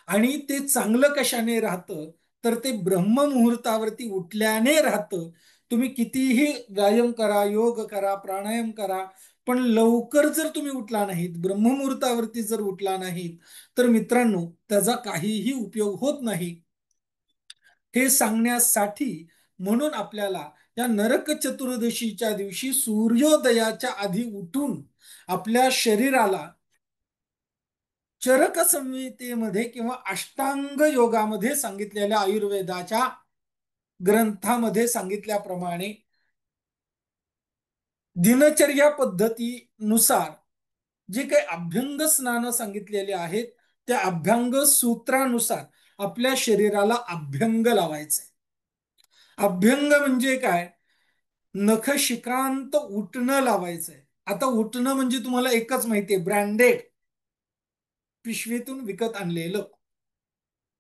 आणि ते चांगलं कशाने राहतं, तर ते ब्रह्ममुहूर्तावरती उठल्याने राहतं. तुम्ही कितीही व्यायाम करा, योग करा, प्राणायाम करा, पण लवकर जर तुम्ही उठला नाहीत, ब्रह्ममुहूर्तावरती जर उठला नाहीत, तर मित्रांनो त्याचा काहीही उपयोग होत नाही. हे सांगण्यासाठी म्हणून आपल्याला या नरक चतुर्दशीच्या दिवशी सूर्योदयाच्या आधी उठून आपल्या शरीराला चरक संहितेमध्ये किंवा अष्टांग योगामध्ये सांगितलेल्या आयुर्वेदाच्या ग्रंथामध्ये सांगितल्याप्रमाणे दिनचर्या पद्धतीनुसार जे काही अभ्यंग स्नान सांगितलेले आहेत, त्या अभ्यंग सूत्रानुसार आपल्या शरीराला अभ्यंग लावायचे. अभ्यंग म्हणजे काय? नख शिक्रांत उठणं लावायचंय. आता उठणं म्हणजे तुम्हाला एकच माहितीये, ब्रँडेड पिशवीतून विकत आणलेलं.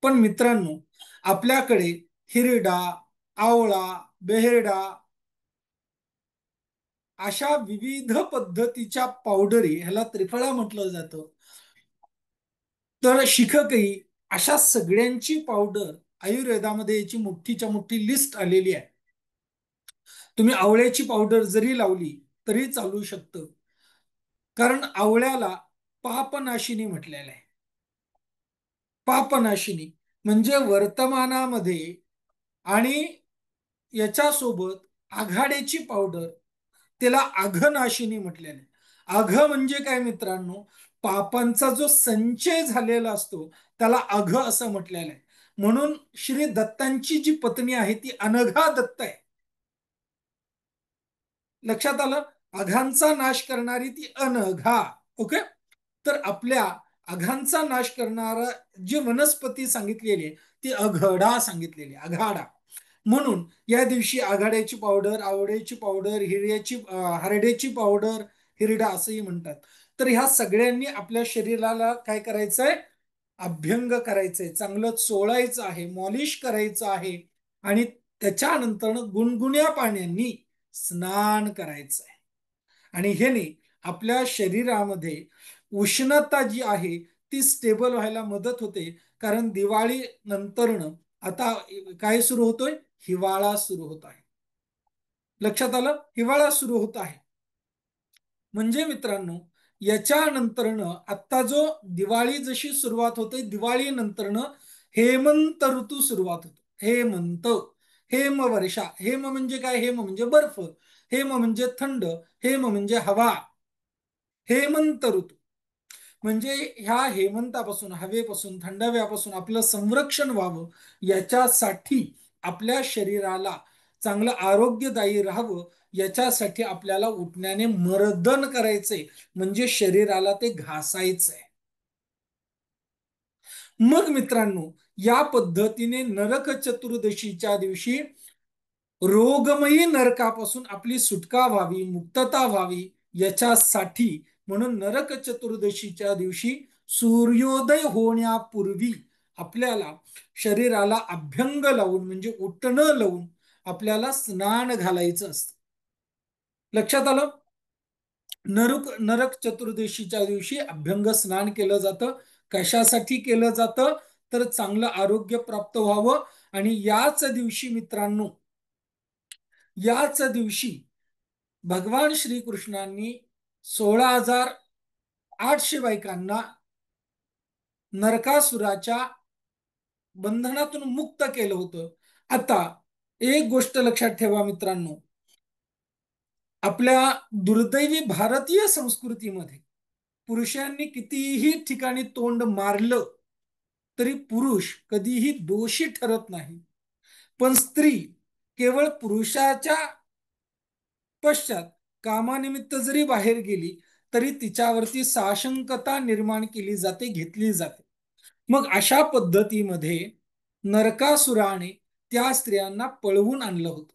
पण मित्रांनो, आपल्याकडे हिरडा, आवळा, बेहरडा अशा विविध पद्धतीच्या पावडरी, ह्याला त्रिफळा म्हटलं जातं, तर शिखकई, अशा सगळ्यांची पावडर आयुर्वेदामध्ये याची मोठीच्या मोठी लिस्ट आलेली आहे. तुम्ही आवळ्याची पावडर जरी लावली तरी चालू शकतं, कारण आवळ्याला पापनाशिनी म्हटलेलं आहे. पापनाशिनी म्हणजे वर्तमानामध्ये आणि याच्यासोबत आघाड्याची पावडर, त्याला आघनाशिनी म्हटलेलं आहे. आघ म्हणजे काय मित्रांनो? पापांचा जो संचय झालेला असतो त्याला आघ असं म्हटलेलं आहे. म्हणून श्री दत्तांची जी पत्नी आहे ती अनघा दत्त आहे. लक्षात आलं? आघांचा नाश करणारी ती अनघा. ओके. तर आपल्या आघांचा नाश करणारा जी वनस्पती सांगितलेली आहे ती अघडा सांगितलेली, आघाडा. म्हणून या दिवशी आघाड्याची पावडर, आवळ्याची पावडर, हरड्याची पावडर, हिरडा असंही म्हणतात. तर ह्या सगळ्यांनी आपल्या शरीराला काय करायचंय? अभ्यंग करायचंय, चांगलं चोळायचं आहे, मॉलिश करायचं आहे आणि त्याच्यानंतर गुणगुण्या पाण्याने स्नान करायचंय. आणि ह्याने आपल्या शरीरामध्ये उष्णता जी आहे ती स्टेबल व्हायला मदत होते. कारण दिवाळी नंतरनं आता काय सुरू होतोय? हिवाळा सुरू होत आहे. लक्षात आलं? हिवाळा सुरू होत आहे. म्हणजे मित्रांनो, याच्यानंतरनं आता जो दिवाळी जशी सुरुवात होते, दिवाळी नंतरनं हेमंत ऋतू सुरुवात होतो. हेमंत, हेम वर्षा. हेम म्हणजे काय? हेम म्हणजे बर्फ. हेम म्हणजे थंड, हेम म्हणजे हवा, हेमंत ऋतू. म्हणजे ह्या हेमंतापासून, हवेपासून, थंडाव्यापासून आपलं संरक्षण व्हावं, याच्यासाठी आपल्या शरीराला चांगलं आरोग्यदायी राहावं, याच्यासाठी आपल्याला उठण्याने मर्दन करायचंय, म्हणजे शरीराला ते घासायचंय. मग मित्रांनो, या पद्धतीने नरक चतुर्दशीच्या दिवशी रोगमयी नरकापासून आपली सुटका व्हावी, मुक्तता व्हावी, याच्यासाठी म्हणून नरक चतुर्दशीच्या दिवशी सूर्योदय होण्यापूर्वी आपल्याला शरीराला अभ्यंग लावून, म्हणजे उटणं लावून आपल्याला स्नान घालायचं असतं. लक्षात आलं? नरक चतुर्दशीच्या दिवशी अभ्यंग स्नान केलं जातं. कशासाठी केलं जातं? तर चांगलं आरोग्य प्राप्त व्हावं. आणि याच दिवशी भगवान श्रीकृष्णांनी 16,800 बायकांना नरकासुराच्या बंधनातून मुक्त केलं होतं. आता एक गोष्ट लक्षात ठेवा मित्रांनो, आपल्या दुर्दैवी भारतीय संस्कृतीमध्ये पुरुषांनी कितीही ठिकाणी तोंड मारलं तरी पुरुष कधीही दोषी ठरत नाही. पण स्त्री केवळ पुरुषाच्या पश्चात कामानिमित्त जरी बाहेर गेली तरी तिच्यावरती साशंकता निर्माण केली जाते, घेतली जाते. मग अशा पद्धतीमध्ये नरकासुराने त्या स्त्रियांना पळवून आणलं होतं.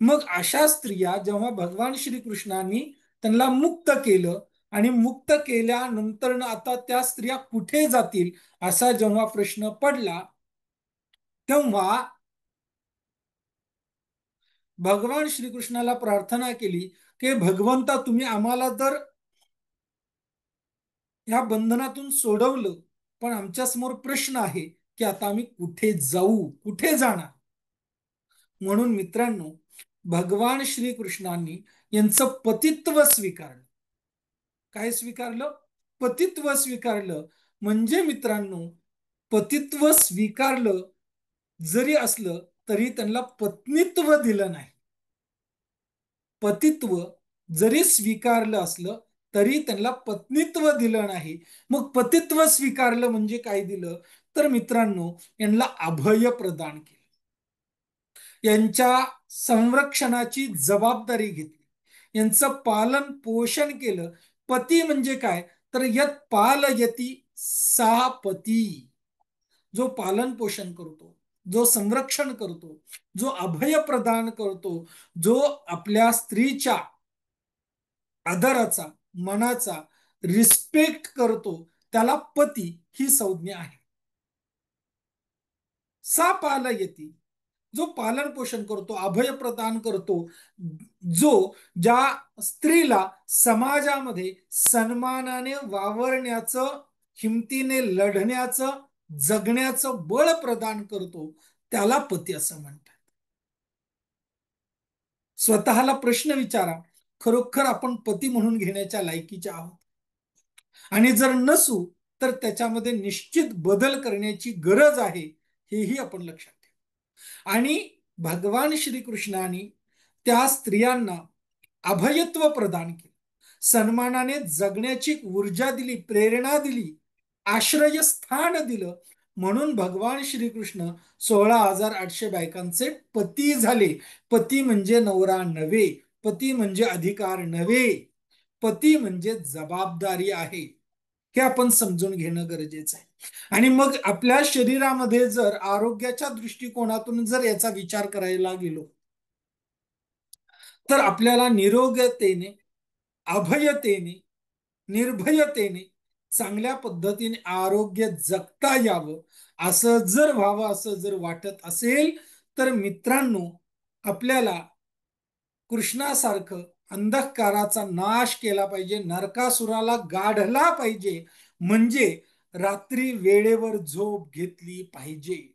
मग अशा स्त्रिया जेव्हा भगवान श्रीकृष्णांनी त्यांना मुक्त केलं, आणि मुक्त केल्यानंतर आता त्या स्त्रिया कुठे जातील असा जेव्हा प्रश्न पडला, तेव्हा भगवान श्रीकृष्णाला प्रार्थना केली की भगवंता, तुम्ही आम्हाला तर ह्या बंधनातून सोडवलं, पण आमच्या समोर प्रश्न आहे की आता आम्ही कुठे जाऊ, कुठे जाणार. म्हणून मित्रांनो, भगवान श्रीकृष्णांनी यांचं पतित्व स्वीकारलं. काय स्वीकारलं? पतित्व स्वीकारलं. म्हणजे मित्रांनो, पतित्व स्वीकारलं जरी असलं तरी त्यांना पत्नीत्व दिलं नाही. पतित्व जरी स्वीकारलं असलं तरी त्यांना पत्नीत्व दिलं नाही. मग पतित्व स्वीकारलं म्हणजे काय दिलं? तर मित्रांनो, यांना अभय प्रदान केलं, यांच्या संरक्षणाची जबाबदारी घेतली, यांचं पालन पोषण केलं. पती म्हणजे काय? तर यत पालयती सा पती. जो पालन पोषण करतो, जो संरक्षण करतो, जो अभय प्रदान करतो, जो आपल्या स्त्रीच्या आदराचा, मनाचा रिस्पेक्ट करतो, त्याला पती ही संज्ञा आहे. सा पालयती, जो पालन पोषण करतो, अभय प्रदान करतो, जो ज्या स्त्रीला समाजामध्ये सन्मानाने वावरण्याचं, हिमतीने लढण्याचं, जगण्याचं बळ प्रदान करतो, त्याला पती असं म्हणतात. स्वतःला प्रश्न विचारा, खरोखर आपण पती म्हणून घेण्याच्या लायकीचे आहोत? आणि जर नसू तर त्याच्यामध्ये निश्चित बदल करण्याची गरज आहे, हेही आपण लक्षात ठेवू. आणि भगवान श्रीकृष्णाने त्या स्त्रियांना अभयत्व प्रदान केलं, सन्मानाने जगण्याची ऊर्जा दिली, प्रेरणा दिली, आश्रयस्थान दिलं. म्हणून भगवान श्रीकृष्ण 16,800 बायकांचे पती झाले. पती म्हणजे नवरा नव्हे, पती म्हणजे अधिकार नव्हे, पती म्हणजे जबाबदारी आहे. हे आपण समजून घेणं गरजेचं आहे. आणि मग आपल्या शरीरामध्ये जर आरोग्याच्या दृष्टिकोनातून जर याचा विचार करायला गेलो तर आपल्याला निरोगतेने, अभयतेने, निर्भयतेने चांगल्या पद्धतीने आरोग्य जगता यावं, असं जर व्हावं, असं जर वाटत असेल तर मित्रांनो, आपल्याला कृष्णासारखं अंधकाराचा नाश केला पाहिजे, नरकासुराला गाढला पाहिजे. म्हणजे रात्री वेळेवर झोप घेतली पाहिजे,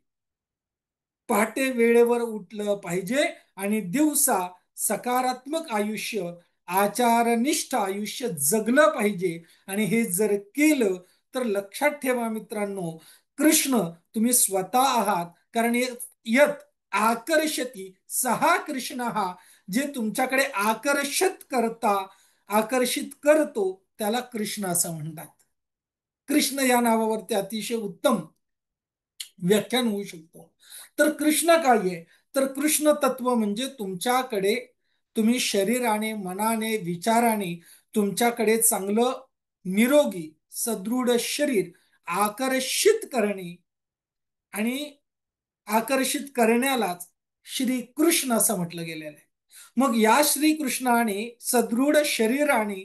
पहाटे वेळेवर उठलं पाहिजे, आणि दिवसा सकारात्मक आयुष्य, आचारनिष्ठ आयुष्य जगलं पाहिजे. आणि हे जर केलं तर लक्षात ठेवा मित्रांनो, कृष्ण तुम्ही स्वतः आहात. कारण यत आकर्षती सहा कृष्ण हा, जे तुमच्याकडे आकर्षित करतो त्याला कृष्ण असं म्हणतात. कृष्ण या नावावरती अतिशय उत्तम व्याख्यान होऊ शकतो. तर कृष्ण काय आहे, तर कृष्ण तत्व म्हणजे तुमच्याकडे तुम्ही शरीराने, मनाने, विचाराने तुमच्याकडे चांगलं निरोगी सदृढ शरीर आकर्षित करणे, आणि आकर्षित करण्यालाच श्रीकृष्ण असं म्हटलं गेलेलं आहे. मग या श्रीकृष्णाने सदृढ शरीराने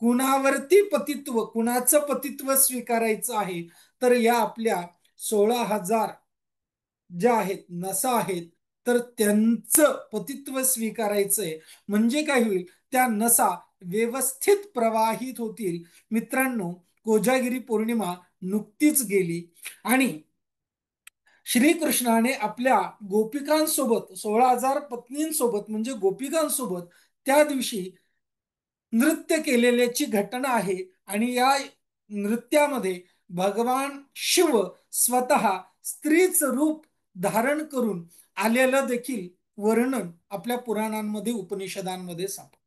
कुणावरती पतित्व, कुणाचं पतित्व स्वीकारायचं आहे, तर या आपल्या 16,000 ज्या आहेत नसा आहेत, तर त्यांचं पतित्व स्वीकारायचंय. म्हणजे काय होईल, त्या नसा व्यवस्थित प्रवाहित होतील. मित्रांनो, कोजागिरी पौर्णिमा नुकतीच गेली आणि श्रीकृष्णाने आपल्या गोपिकांसोबत, 16,000 पत्नींसोबत म्हणजे गोपिकांसोबत त्या दिवशी नृत्य केलेल्याची घटना आहे. आणि या नृत्यामध्ये भगवान शिव स्वतः स्त्रीच रूप धारण करून आलेलं देखील वर्णन आपल्या पुराणांमध्ये, उपनिषदांमध्ये सापडतं.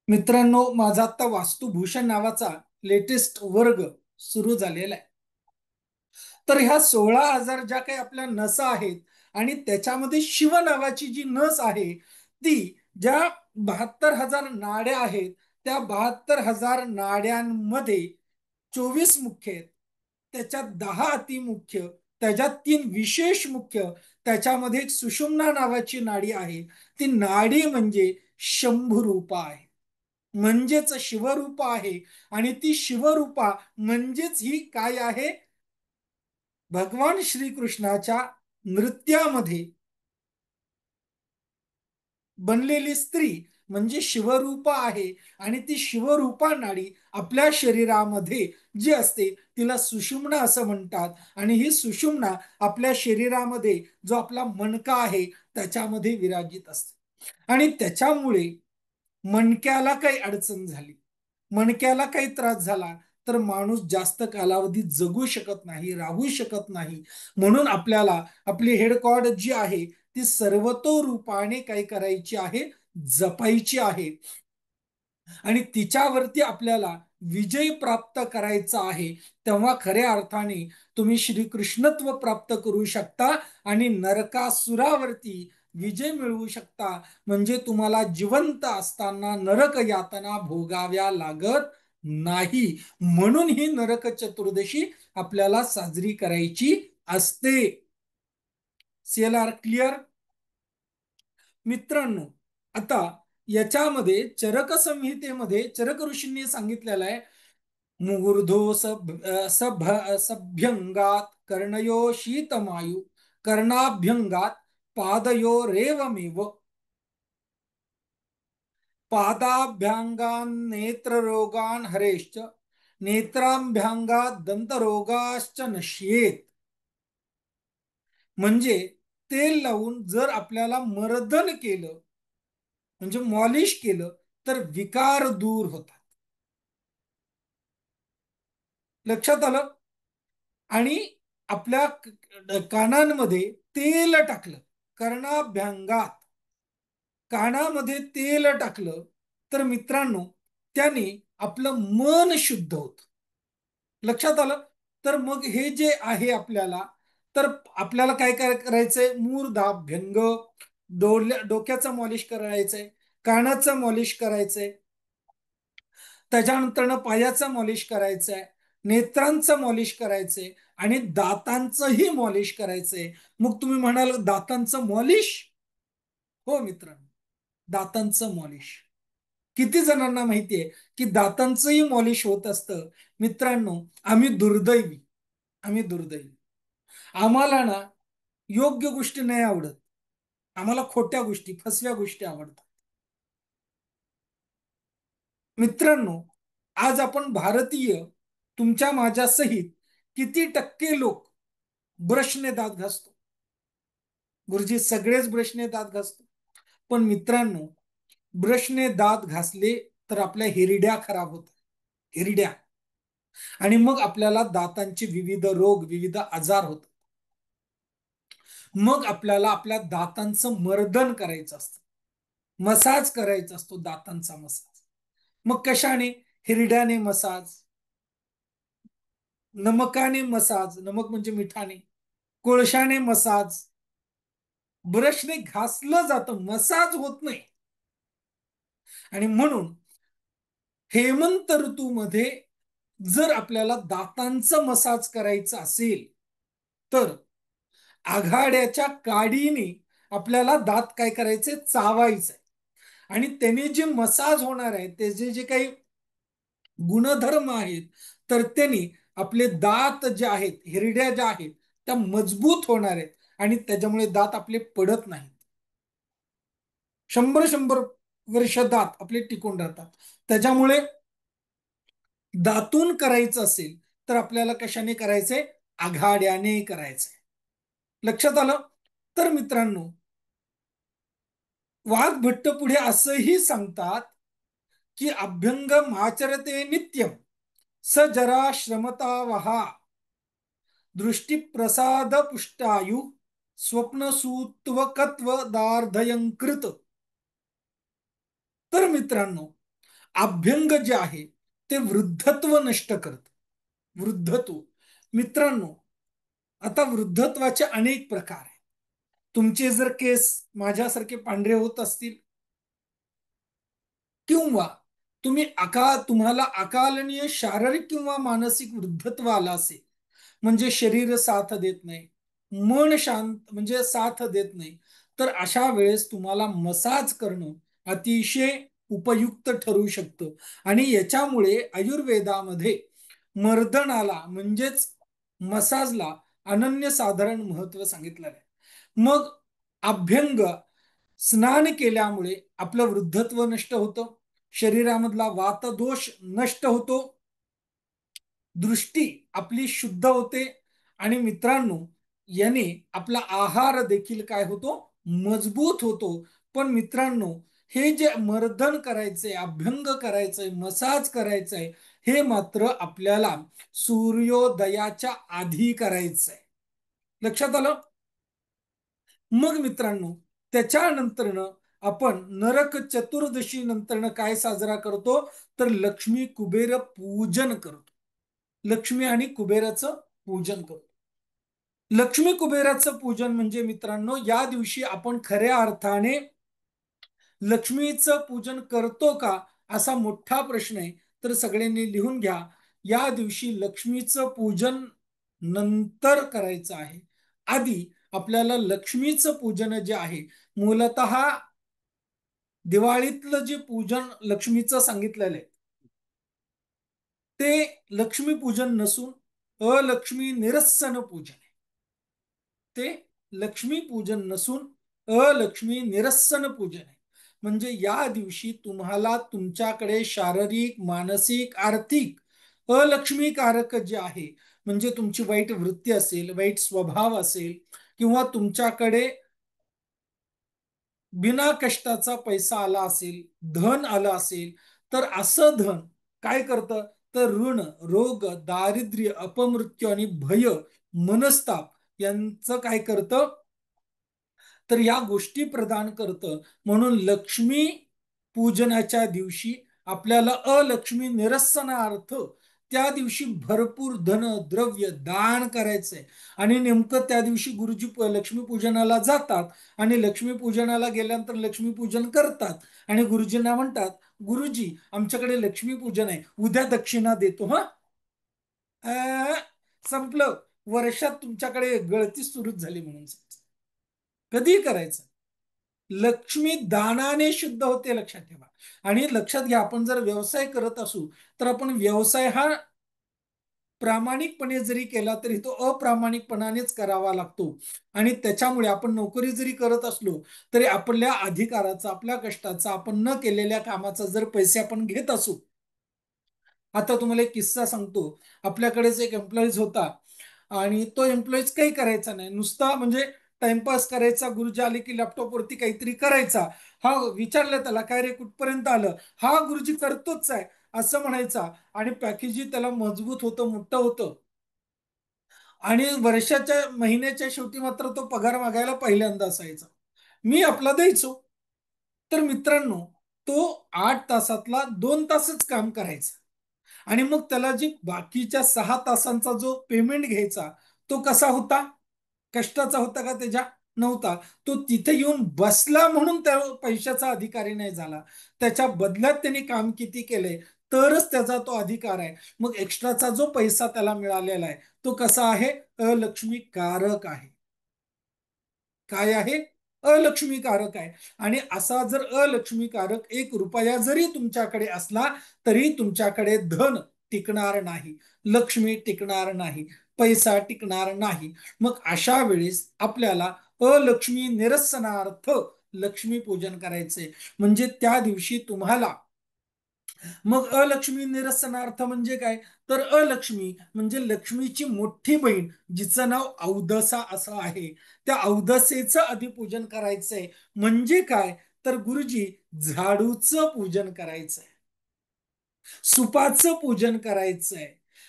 मित्रांनो, माझा आता वास्तुभूषण नावाचा लेटेस्ट वर्ग सुरू झालेला आहे. तर ह्या 16,000 ज्या काही आपल्या नसा आहेत, आणि त्याच्यामध्ये शिव नावाची जी नस आहे, ती ज्या 72,000 नाड्या आहेत, त्या 72,000 नाड्यांमध्ये 24 मुख्य आहेत, त्याच्यात 10 अतिमुख्य, त्याच्यात 3 विशेष मुख्य, त्याच्यामध्ये एक सुषुम्ना नावाची नाडी आहे. ती नाडी म्हणजे शंभूरूपा आहे, म्हणजेच शिवरूपा आहे. आणि ती शिवरूपा म्हणजेच ही काय आहे, भगवान श्रीकृष्णाच्या नृत्यामध्ये बनलेली स्त्री म्हणजे शिवरूपा आहे. आणि ती शिवरूपा नाडी आपल्या शरीरामध्ये जी असते तिला सुषुम्ना असं म्हणतात. आणि ही सुषुम्ना आपल्या शरीरामध्ये जो आपला मणका आहे त्याच्यामध्ये विराजित असते. आणि त्याच्यामुळे मणक्याला काही अडचण झाली, मणक्याला काही त्रास झाला, तर माणूस जास्त कालावधी जगू शकत नाही, राहू शकत नाही. म्हणून आपल्याला आपली हेडकॉर्ड जी आहे ती सर्वतोरूपाने काय करायची आहे, जपायची आहे. आणि तिच्यावरती आपल्याला विजय प्राप्त करायचा आहे. तेव्हा खऱ्या अर्थाने तुम्ही श्रीकृष्णत्व प्राप्त करू शकता आणि नरकासुरावरती विजय मिळवू शकता. म्हणजे तुम्हाला जिवंत असताना नरक यातना भोगाव्या लागत नाही. म्हणून ही नरक चतुर्दशी आपल्याला साजरी करायची असते. CLR clear? मित्रांनो, आता याच्यामध्ये चरक संहितेमध्ये चरक ऋषींनी सांगितलेलं आहे, मुहूर्धो सभ्यंगात कर्णयो शीतमायू कर्णाभ्यंगात पादयोरेवमेव पादाभ्यंगान नेत्ररोगान हरेश्च नेत्राभ्यंगात दंतरोगाश्च नश्येत. म्हणजे तेल लावून जर आपल्याला मर्दन केलं, म्हणजे मॉलिश केलं, तर विकार दूर होतात. लक्षात आलं? आणि आपल्या कानांमध्ये तेल टाकलं, कर्णाभ्यंगात कानामध्ये तेल टाकलं, तर मित्रांनो त्याने आपलं मन शुद्ध होतं. लक्षात आलं? तर मग हे जे आहे आपल्याला, तर आपल्याला काय काय करायचंय, मूर्धाभ्यंग, डोक्याचं मॉलिश करायचंय, कानाचं मॉलिश करायचंय, त्याच्यानंतर पायाचं मॉलिश करायचंय, नेत्रांचं मॉलिश करायचंय, आणि दातांचंही मॉलिश करायचंय. मग तुम्ही म्हणाल दातांचं मॉलिश? हो मित्रांनो, दातांचं मॉलिश. किती जणांना माहितीये की दातांचंही मॉलिश होत असतं? मित्रांनो, आम्ही दुर्दैवी, आम्ही दुर्दैवी. आम्हाला ना योग्य गोष्टी नाही आवडत, आम्हाला खोट्या गोष्टी, फसव्या गोष्टी आवडतात. मित्रांनो, आज आपण भारतीय, तुमच्या माझ्या सहित किती टक्के लोक ब्रशने दात घासतो? गुरुजी, सगळेच ब्रशने दात घासतो. पण मित्रांनो, ब्रशने दात घासले तर आपल्या हिरड्या खराब होतात, हिरड्या. आणि मग आपल्याला दातांचे विविध रोग, विविध आजार होतात. मग आपल्याला आपल्या दातांचं मर्दन करायचं असतं, मसाज करायचा असतो, दातांचा मसाज. मग कशाने? हिरड्याने मसाज, नमकाने मसाज, नमक म्हणजे मिठाने, कोळशाने मसाज, ब्रशने घासलं जातं, मसाज होत नाही. आणि म्हणून हेमंत ऋतूमध्ये जर आपल्याला दातांचं मसाज करायचं असेल तर आघाड्याच्या काडीने आपल्याला दात काय करायचे? चावायचे. आणि त्याने जे मसाज होणार आहे, त्याचे जे काही गुणधर्म आहेत, तर त्यांनी आपले दात जे आहेत, हिरड्या ज्या आहेत, त्या मजबूत होणार आहेत आणि त्याच्यामुळे दात आपले पडत नाहीत. 100 वर्ष दात आपले टिकून राहतात. त्याच्यामुळे दातून करायचं असेल तर आपल्याला कशाने करायचंय? आघाड्याने करायचंय. लक्षात आलं? तर मित्रांनो, वाघ भट्ट पुढे असंही सांगतात की अभ्यंगम आचरते नित्यम स जरा श्रमता वहा दृष्टीप्रसाद पुष्टायु स्वप्नसूत्वकत्व दार्ढयंकृत. तर मित्रांनो, अभ्यंग जे आहे ते वृद्धत्व नष्ट करत. वृद्धत्व, मित्रांनो, आता वृद्धत्वाचे अनेक प्रकार आहेत. तुमचे जर केस माझ्यासारखे पांढरे होत असतील किंवा तुम्हाला अकालनीय शारीरिक किंवा मानसिक वृद्धत्व आलं असेल, म्हणजे शरीर साथ देत नाही, मन शांत म्हणजे साथ देत नाही, तर अशा वेळेस तुम्हाला मसाज करणं अतिशय उपयुक्त ठरू शकतं. आणि याच्यामुळे आयुर्वेदामध्ये मर्दनाला म्हणजेच मसाजला अनन्यसाधारण महत्व सांगितलं आहे. मग अभ्यंग स्नान केल्यामुळे आपलं वृद्धत्व नष्ट होतं, शरीरामधला वातदोष नष्ट होतो, दृष्टी आपली शुद्ध होते आणि मित्रांनो, याने आपला आहार देखील काय होतो? मजबूत होतो. पण मित्रांनो, हे जे मर्दन करायचंय, अभ्यंग करायचंय, मसाज करायचंय, हे मात्र आपल्याला सूर्योदयाच्या आधी करायचंय. लक्षात आलं? मग मित्रांनो, त्याच्यानंतरनं आपण नरक चतुर्दशी नंतरनं काय साजरा करतो? तर लक्ष्मी कुबेर पूजन करतो. लक्ष्मी आणि कुबेराचं पूजन करतो. लक्ष्मी कुबेराचं पूजन म्हणजे मित्रांनो, या दिवशी आपण खऱ्या अर्थाने लक्ष्मीचं पूजन करतो का, असा मोठा प्रश्न आहे. तर सगळ्यांनी लिहून घ्या, या दिवशी लक्ष्मीचं पूजन नंतर करायचं आहे. आधी आपल्याला लक्ष्मीचं पूजन जे आहे, मूलतः दिवाळीतलं जे पूजन लक्ष्मीचं सांगितलेलं आहे, ते लक्ष्मी पूजन नसून अलक्ष्मी निरसन पूजन आहे. ते लक्ष्मी पूजन नसून अलक्ष्मी निरसन पूजन आहे. म्हणजे या दिवशी तुम्हाला तुमच्याकडे शारीरिक, मानसिक, आर्थिक अलक्ष्मीकारक जे आहे, म्हणजे तुमची वाईट वृत्ती असेल, वाईट स्वभाव असेल, किंवा तुमच्याकडे बिना कष्टाचा पैसा आला असेल, धन आलं असेल, तर असं धन काय करतं? तर ऋण, रोग, दारिद्र्य, अपमृत्यू आणि भय, मनस्ताप यांचं काय करतं? तर या गोष्टी प्रदान करतं. म्हणून लक्ष्मी पूजनाच्या दिवशी आपल्याला अलक्ष्मी निरसनार्थ त्या दिवशी भरपूर धन द्रव्य दान करायचंय. आणि नेमकं त्या दिवशी गुरुजी लक्ष्मी पूजनाला जातात आणि लक्ष्मी पूजनाला गेल्यानंतर लक्ष्मी पूजन करतात आणि गुरुजींना म्हणतात, गुरुजी आमच्याकडे लक्ष्मी पूजन आहे, उद्या दक्षिणा देतो हा. संपलं. वर्षात तुमच्याकडे गळती सुरूच झाली म्हणून कधी करायचं? लक्ष्मी दानाने शुद्ध होते, लक्षात ठेवा. आणि लक्षात घ्या, आपण जर व्यवसाय करत असू तर आपण व्यवसाय हा प्रामाणिकपणे जरी केला तरी तो अप्रामाणिकपणानेच करावा लागतो. आणि त्याच्यामुळे आपण नोकरी जरी करत असलो तरी आपल्या अधिकाराचा, आपल्या कष्टाचा, आपण न केलेल्या कामाचा जर पैसे आपण घेत असू. आता तुम्हाला एक किस्सा सांगतो. आपल्याकडेच एक एम्प्लॉईज होता आणि तो एम्प्लॉईज काही करायचा नाही, नुसता म्हणजे टाइमपास करायचा. गुरुजी आले की लॅपटॉपवरती काहीतरी करायचा. हा, विचारलं त्याला, काय रे कुठपर्यंत आलं? हा गुरुजी करतोच आहे असं म्हणायचा. आणि पॅकेजही त्याला मजबूत होतं, मोठं होतं. आणि वर्षाच्या महिन्याच्या शेवटी मात्र तो पगार मागायला पहिल्यांदा असायचा. मी आपला द्यायचो. तर मित्रांनो, तो 8 तासातला 2 तासच काम करायचा आणि मग त्याला जी बाकीच्या 6 तासांचा जो पेमेंट घ्यायचा, तो कसा होता? कष्टाचा होता का त्याच्या? नव्हता. तो तिथे येऊन बसला म्हणून त्या पैशाचा अधिकारी नाही झाला. त्याच्या बदल्यात त्यांनी काम किती केलंय तरच त्याचा तो अधिकार आहे. मग एक्स्ट्राचा जो पैसा त्याला मिळालेला आहे तो कसा आहे? अलक्ष्मीकारक आहे. काय आहे? अलक्ष्मीकारक आहे. आणि असा जर अलक्ष्मीकारक 1 रुपया जरी तुमच्याकडे असला तरी तुमच्याकडे धन टिकणार नाही, लक्ष्मी टिकणार नाही, पैसा टिकणार नाही. मग अशा वेळेस आपल्याला अलक्ष्मी निरसनार्थ लक्ष्मी पूजन करायचंय. म्हणजे त्या दिवशी तुम्हाला, मग अलक्ष्मी निरसनार्थ म्हणजे काय? तर अलक्ष्मी म्हणजे लक्ष्मीची मोठी बहीण जिचं नाव औदसा असं आहे, त्या औदसेचं अधिपूजन करायचंय. म्हणजे काय? तर गुरुजी, झाडूचं पूजन करायचंय, सुपाचं पूजन करायचंय.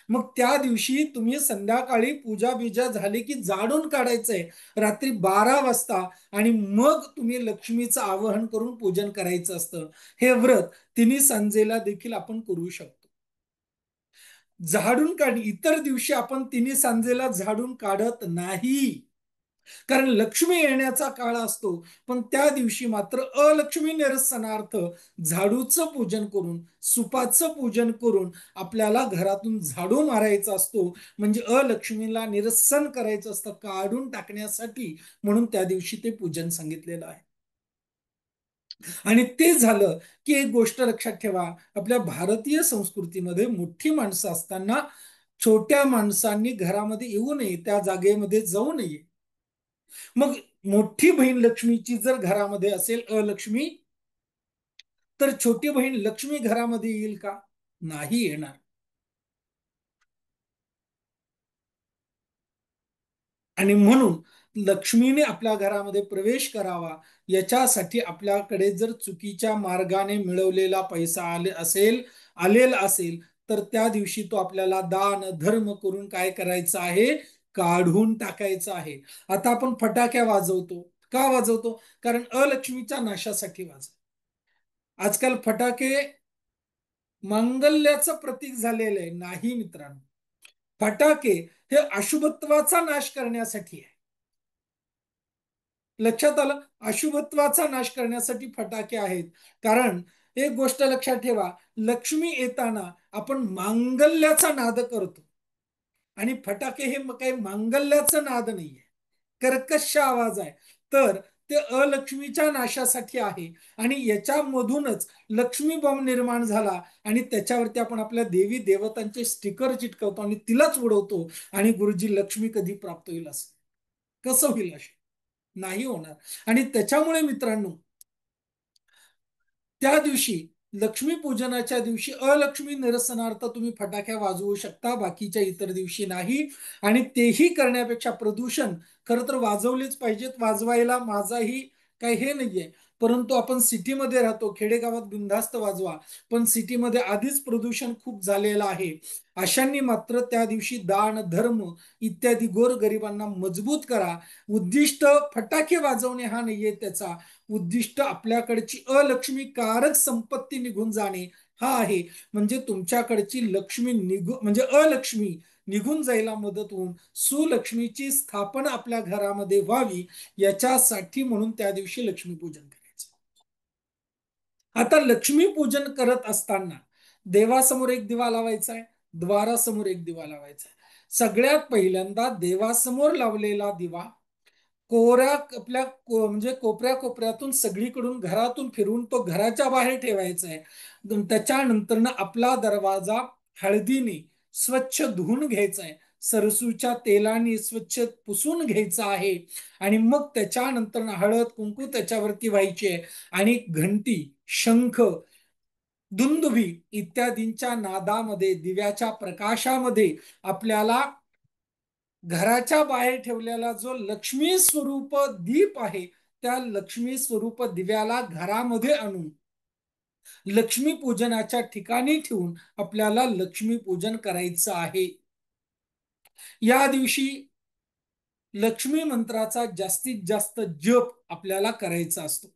मग त्या दिवशी तुम्ही संध्याकाळी पूजा बिजा झाली की झाडून काढायचंय रात्री 12 वाजता, आणि मग तुम्ही लक्ष्मीचं आवाहन करून पूजन करायचं असतं. हे व्रत तिन्ही सांजेला देखील आपण करू शकतो. झाडून काढ इतर दिवशी आपण तिन्ही सांजेला झाडून काढत नाही, कारण लक्ष्मी येण्याचा काळ असतो. पण त्या दिवशी मात्र अलक्ष्मी निरसनार्थ झाडूचं पूजन करून, सुपाचं पूजन करून आपल्याला घरातून झाडू मारायचा असतो. म्हणजे अलक्ष्मीला निरसन करायचं असतं, काढून टाकण्यासाठी. म्हणून त्या दिवशी ते पूजन सांगितलेलं आहे. आणि ते झालं की एक गोष्ट लक्षात ठेवा, आपल्या भारतीय संस्कृतीमध्ये मोठी माणसं असताना छोट्या माणसांनी घरामध्ये येऊ नये, त्या जागेमध्ये जाऊ नये. मग मोठी बहीण लक्ष्मीची जर घरामध्ये असेल अलक्ष्मी, तर छोटी बहीण लक्ष्मी घरामध्ये येईल का? नाही येणार. आणि म्हणून लक्ष्मीने आपल्या घरामध्ये प्रवेश करावा, याच्यासाठी आपल्याकडे जर चुकीच्या मार्गाने मिळवलेला पैसा आलेला असेल, तर त्या दिवशी तो आपल्याला दान धर्म करून काय करायचं आहे? काढून टाकायचं आहे. आता आपण फटाक्या वाजवतो. का वाजवतो? कारण अलक्ष्मीच्या नाशासाठी वाजवतो. आजकाल फटाके मांगल्याचं प्रतीक झालेलं आहे. नाही मित्रांनो, फटाके हे अशुभत्वाचा नाश करण्यासाठी आहे. लक्षात आलं? अशुभत्वाचा नाश करण्यासाठी फटाके आहेत. कारण एक गोष्ट लक्षात ठेवा, लक्ष्मी येताना आपण मांगल्याचा नाद करतो, आणि फटाके हे काही मांगल्याचा नाद नाहीये, कर्कश आवाज आहे. तर ते अलक्ष्मीच्या नाशासाठी आहे. आणि याच्यामधूनच लक्ष्मी बॉम्ब निर्माण झाला, आणि त्याच्यावरती आपण आपल्या देवी देवतांचे स्टिकर चिटकवतो आणि तिलाच उडवतो. आणि गुरुजी, लक्ष्मी कधी प्राप्त होईल असं कसं होईल? असे नाही होणार. आणि त्याच्यामुळे मित्रांनो, त्या दिवशी लक्ष्मी पूजनाच्या दिवशी अलक्ष्मी निरसनार्थ तुम्ही फटाक्या वाजवू शकता, बाकीच्या इतर दिवशी नाही. आणि तेही करण्यापेक्षा प्रदूषण, खरं तर वाजवलीच पाहिजेत, वाजवायला माझाही काही हे नाहीये. परंतु आपण सिटीमध्ये राहतो, खेडेगावात बिनधास्त वाजवा. पण सिटीमध्ये आधीच प्रदूषण खूप झालेलं आहे. अशांनी मात्र त्या दिवशी दान धर्म इत्यादी गोरगरिबांना मजबूत करा. उद्दिष्ट फटाके वाजवणे हा नाहीये त्याचा. उद्दिष्ट आपल्याकडची अलक्ष्मीकारक संपत्ती निघून जाणे हा आहे. म्हणजे तुमच्याकडची लक्ष्मी म्हणजे अलक्ष्मी निघून जायला मदत होऊन सुलक्ष्मीची स्थापना आपल्या घरामध्ये व्हावी, याच्यासाठी म्हणून त्या दिवशी लक्ष्मीपूजन करायचं. आता लक्ष्मीपूजन करत असताना देवासमोर एक दिवा लावायचा आहे, द्वारासमोर एक दिवा लावायचा आहे. सगळ्यात पहिल्यांदा देवासमोर लावलेला दिवा कोऱ्या आपल्या म्हणजे कोपऱ्या कोपऱ्यातून सगळीकडून घरातून फिरून तो घराच्या बाहेर ठेवायचा आहे. त्याच्यानंतर आपला दरवाजा हळदीने स्वच्छ धुवून घ्यायचा आहे, सरसूच्या तेलाने स्वच्छ पुसून घ्यायचा आहे. आणि मग त्याच्यानंतर हळद कुंकू त्याच्यावरती व्हायची आहे. आणि घंटी, शंख, दुंदुभी इत्यादींच्या नादामध्ये, दिव्याच्या प्रकाशामध्ये आपल्याला घराच्या बाहेर ठेवलेला जो लक्ष्मी स्वरूप दीप आहे, त्या लक्ष्मी स्वरूप दिव्याला घरामध्ये आणून लक्ष्मी पूजनाच्या ठिकाणी ठेवून आपल्याला लक्ष्मी पूजन करायचं आहे. या दिवशी लक्ष्मी मंत्राचा जास्तीत जास्त जप आपल्याला करायचा असतो.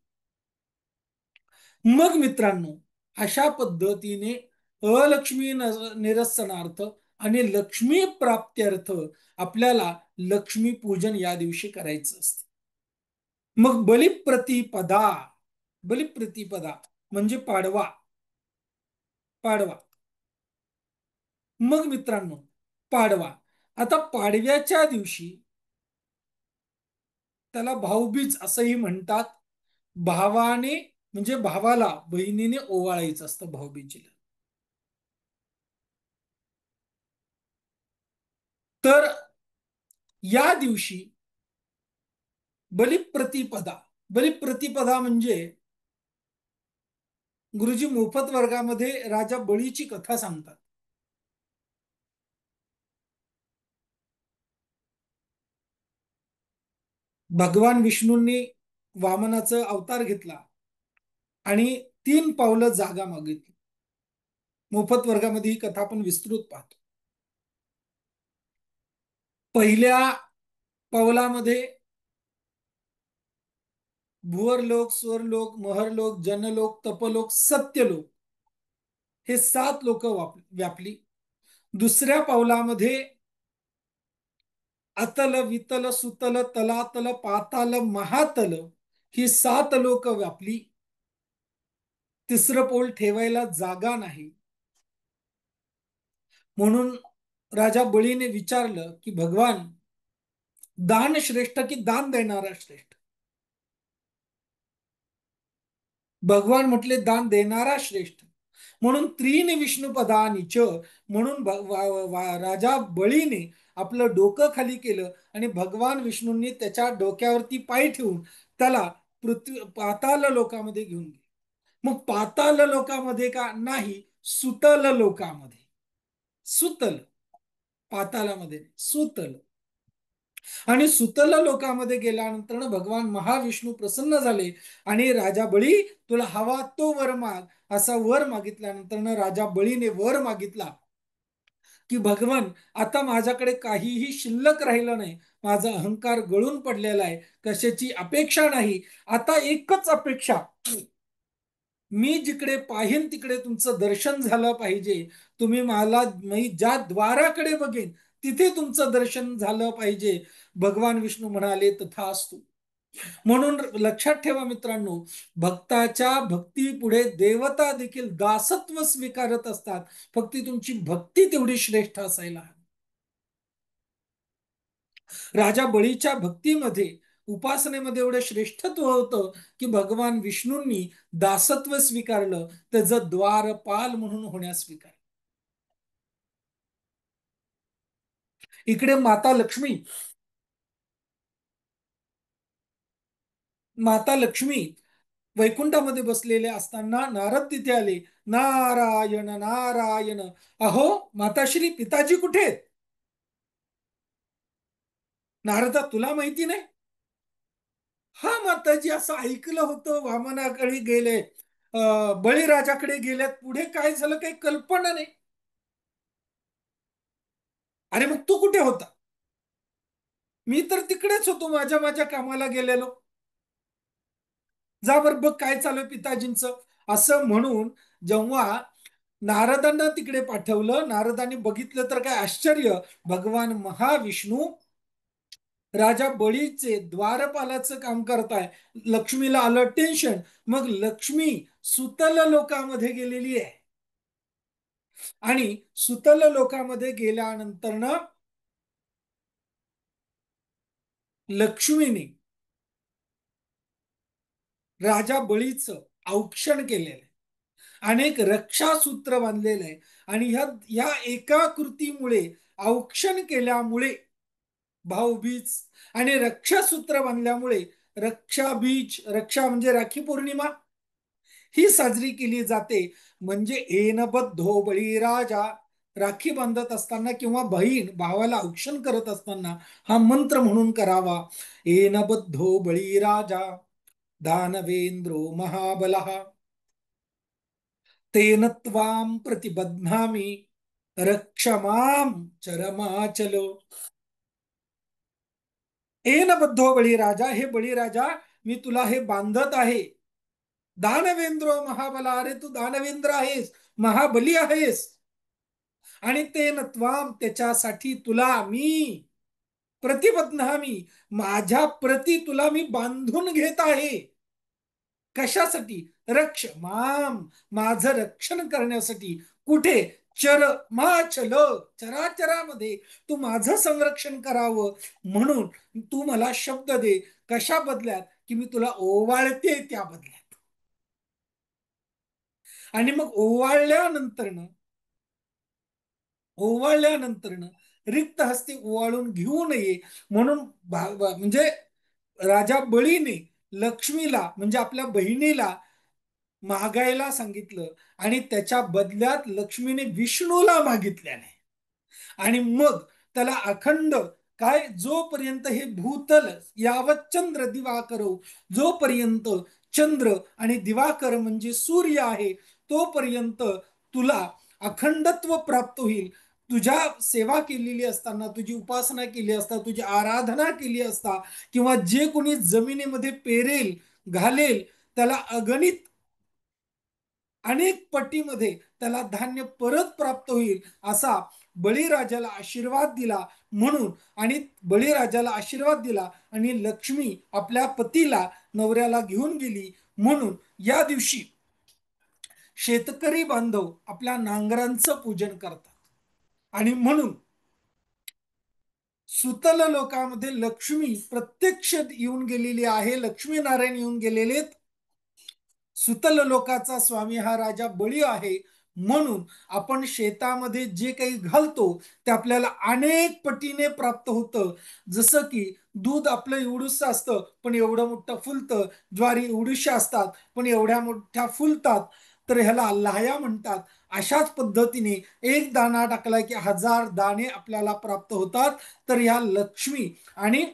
मग मित्रांनो, अशा पद्धतीने अलक्ष्मी निरसनार्थ आणि लक्ष्मी प्राप्त्यर्थ आपल्याला लक्ष्मी पूजन या दिवशी करायचं असतं. मग बलिप्रतिपदा, बलिप्रतिपदा म्हणजे पाडवा. पाडवा. मग मित्रांनो, पाडवा. आता पाडव्याच्या दिवशी त्याला भाऊबीज असंही म्हणतात. भावाने म्हणजे भावाला बहिणीने ओवाळायचं असतं भाऊबीजेला. तर या दिवशी बलिप्रतिपदा, बलिप्रतिपदा म्हणजे गुरुजी मोफत वर्गामध्ये राजा बळीची कथा सांगतात. भगवान विष्णूंनी वामनाचा अवतार घेतला आणि 3 पावलं जागा मागितली. मोफत वर्गामध्ये ही कथा आपण विस्तृत पाहतो. पहिल्या पावलामध्ये भुवरलोक, स्वर्लोक, महरलोक, जनलोक, तपलोक, सत्यलोक हे 7 लोक व्यापली. दुसऱ्या पावलामध्ये अतल, वितल, सुतल, तलातल, पाताल, महातल ही 7 लोक व्यापली. तिसरं पाऊल ठेवायला जागा नाही, म्हणून राजा बळीने विचारलं की भगवान, दान श्रेष्ठ की दान देणारा श्रेष्ठ? भगवान म्हटले दान देणारा श्रेष्ठ. म्हणून त्रीन विष्णुपदानीच म्हणून राजा बळीने आपलं डोकं खाली केलं आणि भगवान विष्णूंनी त्याच्या डोक्यावरती पाय ठेवून त्याला पृथ्वी पाताल लोकामध्ये घेऊन गेले. मग पाताल लोकामध्ये का नाही, सुतल लोकामध्ये. सुतल, पातालामध्ये सुतल. आणि सुतल लोकामध्ये गेल्यानंतर भगवान महाविष्णू प्रसन्न झाले आणि राजा बळी, तुला हवा तो वर माग, असा वर मागितल्यानंतर राजा बळीने वर मागितला की भगवान, आता माझ्याकडे काहीही शिल्लक राहिलं नाही, माझा अहंकार गळून पडलेला आहे, कशाची अपेक्षा नाही, आता एकच अपेक्षा, मी जिकडे पाहीन तिकडे तुमचं दर्शन झालं पाहिजे. तुम्ही मला, मी ज्या द्वाराकडे बघेन तिथे तुमचं दर्शन झालं पाहिजे. भगवान विष्णू म्हणाले तथास्तु. म्हणून लक्षात ठेवा मित्रांनो, भक्ताच्या भक्ती पुढे देवता देखील दासत्व स्वीकारत असतात. फक्त तुमची भक्ती तेवढी श्रेष्ठ असायला हवी. राजा बळीच्या भक्तीमध्ये, उपासनेमध्ये एवढं श्रेष्ठत्व होतं की भगवान विष्णूंनी दासत्व स्वीकारलं, त्याचं द्वारपाल म्हणून होण्यास स्वीकारलं. इकडे माता लक्ष्मी, माता लक्ष्मी वैकुंठामध्ये बसलेले असताना नारद तिथे आले. नारायण नारायण, अहो माताश्री, पिताजी कुठे आहेत? नारदा, तुला माहिती नाही? हा माताजी, असं ऐकलं होतं वामनाकडे गेले, बळीराजाकडे गेल्यात, पुढे काय झालं काही कल्पना नाही. अरे मग तू कुठे होता? मी तर तिकडेच होतो, माझ्या माझ्या कामाला गेलेलो. जा बरं बघ काय चालू आहे पिताजींचं. असं म्हणून जेव्हा नारदांना तिकडे पाठवलं, नारदांनी बघितलं तर काय आश्चर्य, भगवान महाविष्णू राजा बळीचे द्वारपालाचं काम करताय. लक्ष्मीला आलं टेन्शन. मग लक्ष्मी सुतल लोकामध्ये गेलेली आहे आणि सुतल लोकामध्ये गेल्यानंतर लक्ष्मीने राजा बळीचं औक्षण केलेलं आहे, अनेक रक्षासूत्र बांधलेलं आहे. आणि ह्या एका कृतीमुळे, औक्षण केल्यामुळे भाऊबीज आणि रक्षासूत्र बांधल्यामुळे रक्षाबीज, रक्षा म्हणजे राखी पौर्णिमा, ही साजरी केली जाते. म्हणजे एनबद्धो बळीराजा, राखी बांधत असताना किंवा बहीण भावाला औक्षण करत असताना हा मंत्र म्हणून करावा. एनबद्धो बळीराजा दानवेंद्रो महाबलः तेन त्वां प्रतिबध्नामि रक्षमाम चरमाचलो एन बद्धो बळीराजा, हे बळीराजा मी तुला हे बांधत आहे. दानवेंद्र महाबला, अरे तू दानवेंद्र आहेस, महाबली आहेस. आणि ते नत्वाम, त्याच्यासाठी तुला मी प्रतिबद्धामी, माझ्या प्रती तुला मी बांधून घेत आहे. कशासाठी? रक्ष माम, माझं रक्षण करण्यासाठी. कुठे? चर माचल, चराचरामध्ये तू माझं संरक्षण करावं म्हणून तू मला शब्द दे. कशा बदल्यात? की मी तुला ओवाळते त्या बदल्यात. आणि मग ओवाळल्यानंतर रिक्त हस्ते ओवाळून घेऊ नये म्हणून म्हणजे राजा बळीने लक्ष्मीला म्हणजे आपल्या बहिणीला मागायला सांगितलं आणि त्याच्या बदल्यात लक्ष्मीने विष्णूला मागितल्याने. आणि मग त्याला अखंड काय, जोपर्यंत हे भूतल यावत चंद्र दिवाकर, जोपर्यंत चंद्र आणि दिवाकर म्हणजे सूर्य आहे तोपर्यंत तुला अखंडत्व प्राप्त होईल. तुझ्या सेवा केलेली असताना, तुझी उपासना केली असता, तुझी आराधना केली असता, किंवा जे कोणी जमिनीमध्ये पेरेल घालेल त्याला अगणित अनेक पटीमध्ये त्याला धान्य परत प्राप्त होईल असा बळीराजाला आशीर्वाद दिला. म्हणून आणि बळीराजाला आशीर्वाद दिला आणि लक्ष्मी आपल्या पतीला नवऱ्याला घेऊन गेली. म्हणून या दिवशी शेतकरी बांधव आपल्या नांगरांचं पूजन करतात. आणि म्हणून सुतल लोकामध्ये लक्ष्मी प्रत्यक्ष येऊन गेलेली आहे. लक्ष्मी नारायण येऊन गेलेले. सुतल लोकाचा स्वामी हा राजा बळी आहे. म्हणून आपण शेतामध्ये जे काही घालतो ते आपल्याला अनेक पटीने प्राप्त होतं. जसं की दूध आपलं एवढूस असतं पण एवढं मोठं फुलतं, ज्वारी एवढीशी असतात पण एवढ्या मोठ्या फुलतात, तर ह्याला लाह्या म्हणतात. अशाच पद्धतीने एक दाणा टाकला की 1000 दाणे आपल्याला प्राप्त होतात. तर ह्या लक्ष्मी आणि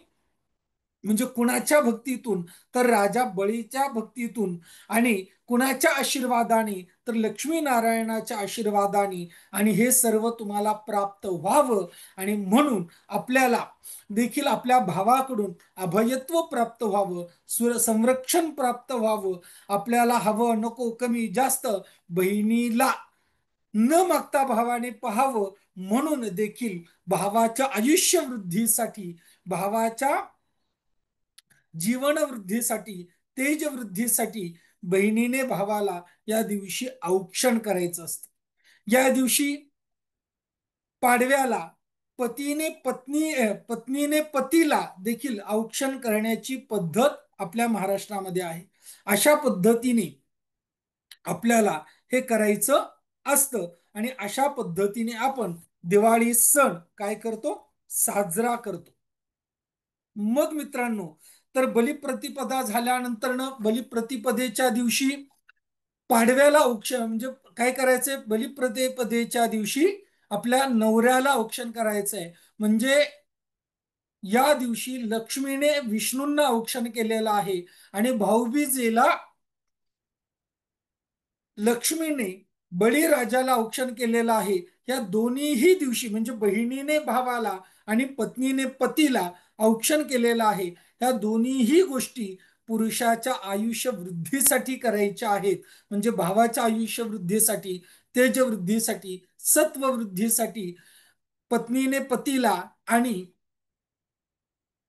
म्हणजे कुणाच्या भक्तीतून? तर राजा बळीच्या भक्तीतून. आणि कुणाच्या आशीर्वादाने? तर लक्ष्मी नारायणाच्या आशीर्वादाने. आणि हे सर्व तुम्हाला प्राप्त व्हावं आणि म्हणून आपल्याला देखील आपल्या भावाकडून अभयत्व प्राप्त व्हावं, संरक्षण प्राप्त व्हावं. आपल्याला हवं नको कमी जास्त बहिणीला न मागता भावाने पहावं म्हणून देखील भावाच्या आयुष्य वृद्धीसाठी, भावाच्या जीवन वृद्धीसाठी, तेज वृद्धीसाठी बहिणीने भावाला या दिवशी औक्षण करायचं असतं. या दिवशी पाडव्याला पत्नीने पतीला देखील औक्षण करण्याची पद्धत आपल्या महाराष्ट्रामध्ये आहे. अशा पद्धतीने आपल्याला हे करायचं असतं. आणि अशा पद्धतीने आपण दिवाळी सण काय करतो? साजरा करतो. मग मित्रांनो, तर बलिप्रतिपदा झाल्यानंतर बलिप्रतिपदेच्या दिवशी पाडव्याला औक्षण म्हणजे काय करायचंय? बलिप्रतिपदेच्या दिवशी आपल्या नवऱ्याला औक्षण करायचंय. म्हणजे या दिवशी लक्ष्मीने विष्णूंना औक्षण केलेलं आहे आणि भाऊबीजेला लक्ष्मीने बळीराजाला औक्षण केलेलं आहे. या दोन्हीही दिवशी म्हणजे बहिणीने भावाला आणि पत्नीने पतीला औक्षण केलेलं आहे. या दोन्हीही गोष्टी पुरुषाच्या आयुष्य वृद्धीसाठी करायच्या आहेत. म्हणजे भावाच्या आयुष्य वृद्धीसाठी, तेज वृद्धीसाठी, सत्व वृद्धीसाठी, पत्नीने पतीला आणि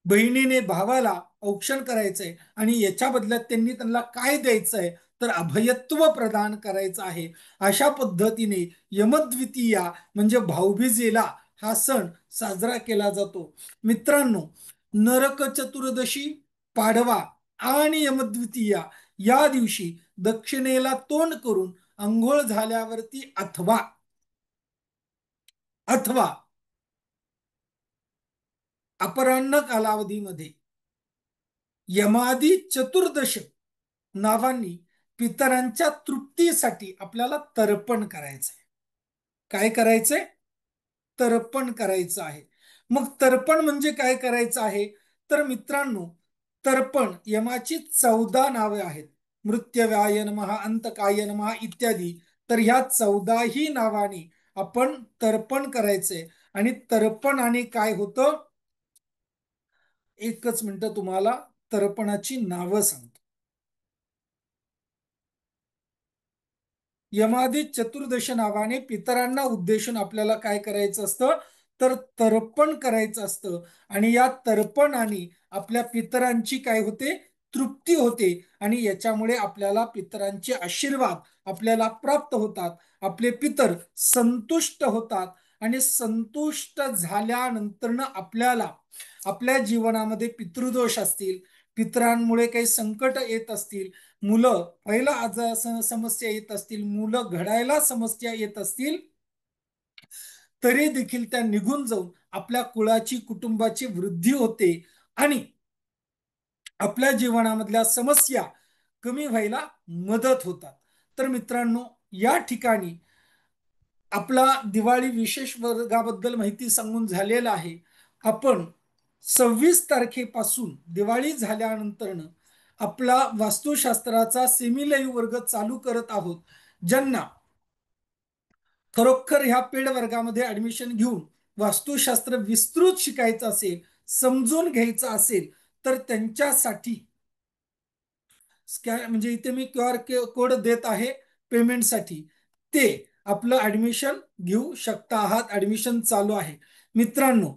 बहिणीने भावाला औक्षण करायचंय. आणि याच्या बदल्यात त्यांना काय द्यायचंय? तर अभयत्व प्रदान करायचं आहे. अशा पद्धतीने यमद्वितीया म्हणजे भाऊबीजेला हा सण साजरा केला जातो. मित्रांनो, नरक चतुर्दशी, पाडवा आणि यमद्वितीया या दिवशी दक्षिणेला तोंड करून अंघोळ झाल्यावरती अथवा अथवा अपराह्न कालावधीमध्ये यमादी चतुर्दश नावांनी पितरांच्या तृप्तीसाठी आपल्याला तर्पण करायचंय. काय करायचंय? तर्पण करायचं आहे. मग तर्पण म्हणजे काय करायचं आहे? तर मित्रांनो, तर्पण यमाची 14 नावे आहेत. मृत्युवाय नमः, अंतकाय नमः इत्यादी. तर ह्या 14ही नावाने आपण तर्पण करायचंय. आणि तर्पण आणि काय होतं, एकच मिनिट तुम्हाला तर्पणाची नावं सांगतो. यमादित चतुर्दश नावाने पितरांना उद्देशून आपल्याला काय करायचं असतं, तर तर्पण करायचं असतं. आणि या तर्पणाने आपल्या पितरांची काय होते, तृप्ती होते. आणि याच्यामुळे आपल्याला पितरांचे आशीर्वाद आपल्याला प्राप्त होतात. आपले पितर संतुष्ट होतात. आणि संतुष्ट झाल्यानंतर आपल्याला आपल्या जीवनामध्ये पितृदोष असतील, पितरांमुळे काही संकट येत असतील, मुलं पहिला आज समस्या येत असतील, मुलं घडायला समस्या येत असतील, तरी देखील त्या निघून जाऊन आपल्या कुळाची, कुटुंबाची वृद्धी होते. आणि आपल्या जीवनामधल्या समस्या कमी व्हायला मदत होतात. तर मित्रांनो, या ठिकाणी आपला दिवाळी विशेष वर्गाबद्दल माहिती सांगून झालेला आहे. आपण 26 तारखेपासून दिवाळी झाल्यानंतर आपला वास्तुशास्त्राचा सेमी लाईव्ह वर्ग चालू करत आहोत. ज्यांना खरोखर ह्या पेड वर्गामध्ये ऍडमिशन घेऊन वास्तुशास्त्र विस्तृत शिकायचं असेल, समजून घ्यायचं असेल, तर त्यांच्यासाठी स्कॅन म्हणजे इथे मी QR कोड देत आहे पेमेंटसाठी, ते आपलं ऍडमिशन घेऊ शकता आहात. ऍडमिशन चालू आहे. मित्रांनो,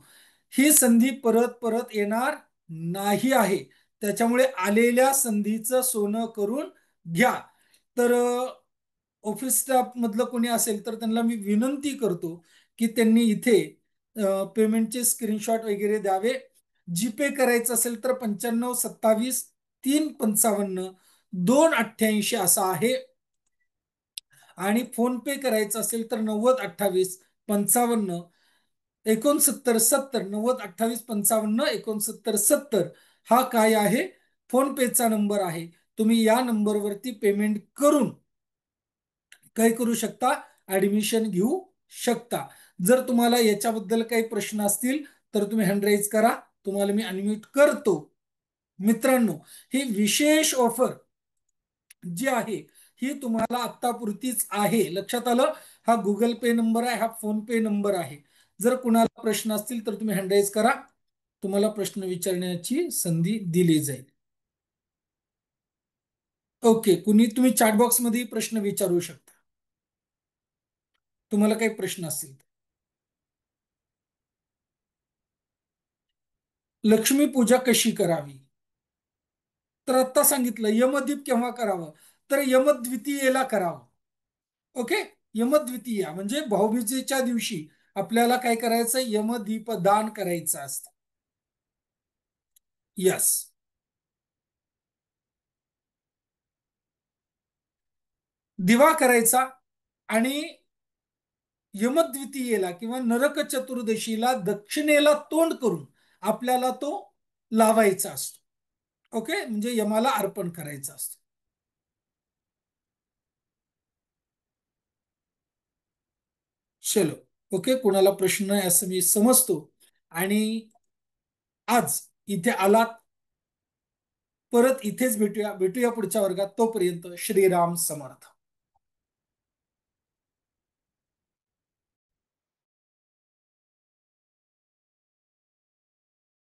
ही संधी परत परत येणार नाही आहे. त्याच्यामुळे आलेल्या संधीचं सोनं करून घ्या. तर ऑफिस स्टाफ मधलं कोणी असेल तर त्यांना मी विनंती करतो की त्यांनी इथे पेमेंटचे स्क्रीनशॉट वगैरे द्यावे. जीपे करायचं असेल तर 95 27 355 288 असा आहे. आणि फोन पे करायचं असेल तर 90 58 55 69 90 28 55 69 हा काय आहे, फोन पेचा नंबर आहे. तुम्ही या नंबरवरती पेमेंट करून काय करू शकता, ऍडमिशन घेऊ शकता. जर तुम्हाला याच्याबद्दल काही प्रश्न असतील तर तुम्ही हँड राईज करा, तुम्हाला मी अनम्यूट करतो. मित्रांनो, ही विशेष ऑफर जी आहे ही तुम्हाला आत्तापुरतीच आहे. लक्षात आलं? हा गुगल पे नंबर आहे, हा फोन पे नंबर आहे. जर कुणाला प्रश्न असतील तर तुम्ही हँड राईज करा, तुम्हाला प्रश्न विचारण्याची संधी दिली जाईल. ओके, कुणी तुम्ही चॅटबॉक्स मध्ये प्रश्न विचारू शकता, तुम्हाला काही प्रश्न असतील. लक्ष्मी पूजा कशी करावी? तर आता सांगितलं. यमदीप केव्हा करावं, तर यमद्वितीयेला करावं. ओके, यमद्वितीया म्हणजे भाऊबीजेच्या दिवशी आपल्याला काय करायचं, यमदीप दान करायचं असतं. यस, दिवा करायचा. आणि यमद्वितीयेला किंवा नरक चतुर्दशीला दक्षिणेला तोंड करून आपल्याला तो लावायचा असतो. ओके, म्हणजे यमाला अर्पण करायचं असतं. चलो, ओके, कुणाला प्रश्न आहे असं मी समजतो. आणि आज इथे आलात, परत इथेच भेटूया पुढच्या वर्गात. तोपर्यंत श्रीराम समर्थ.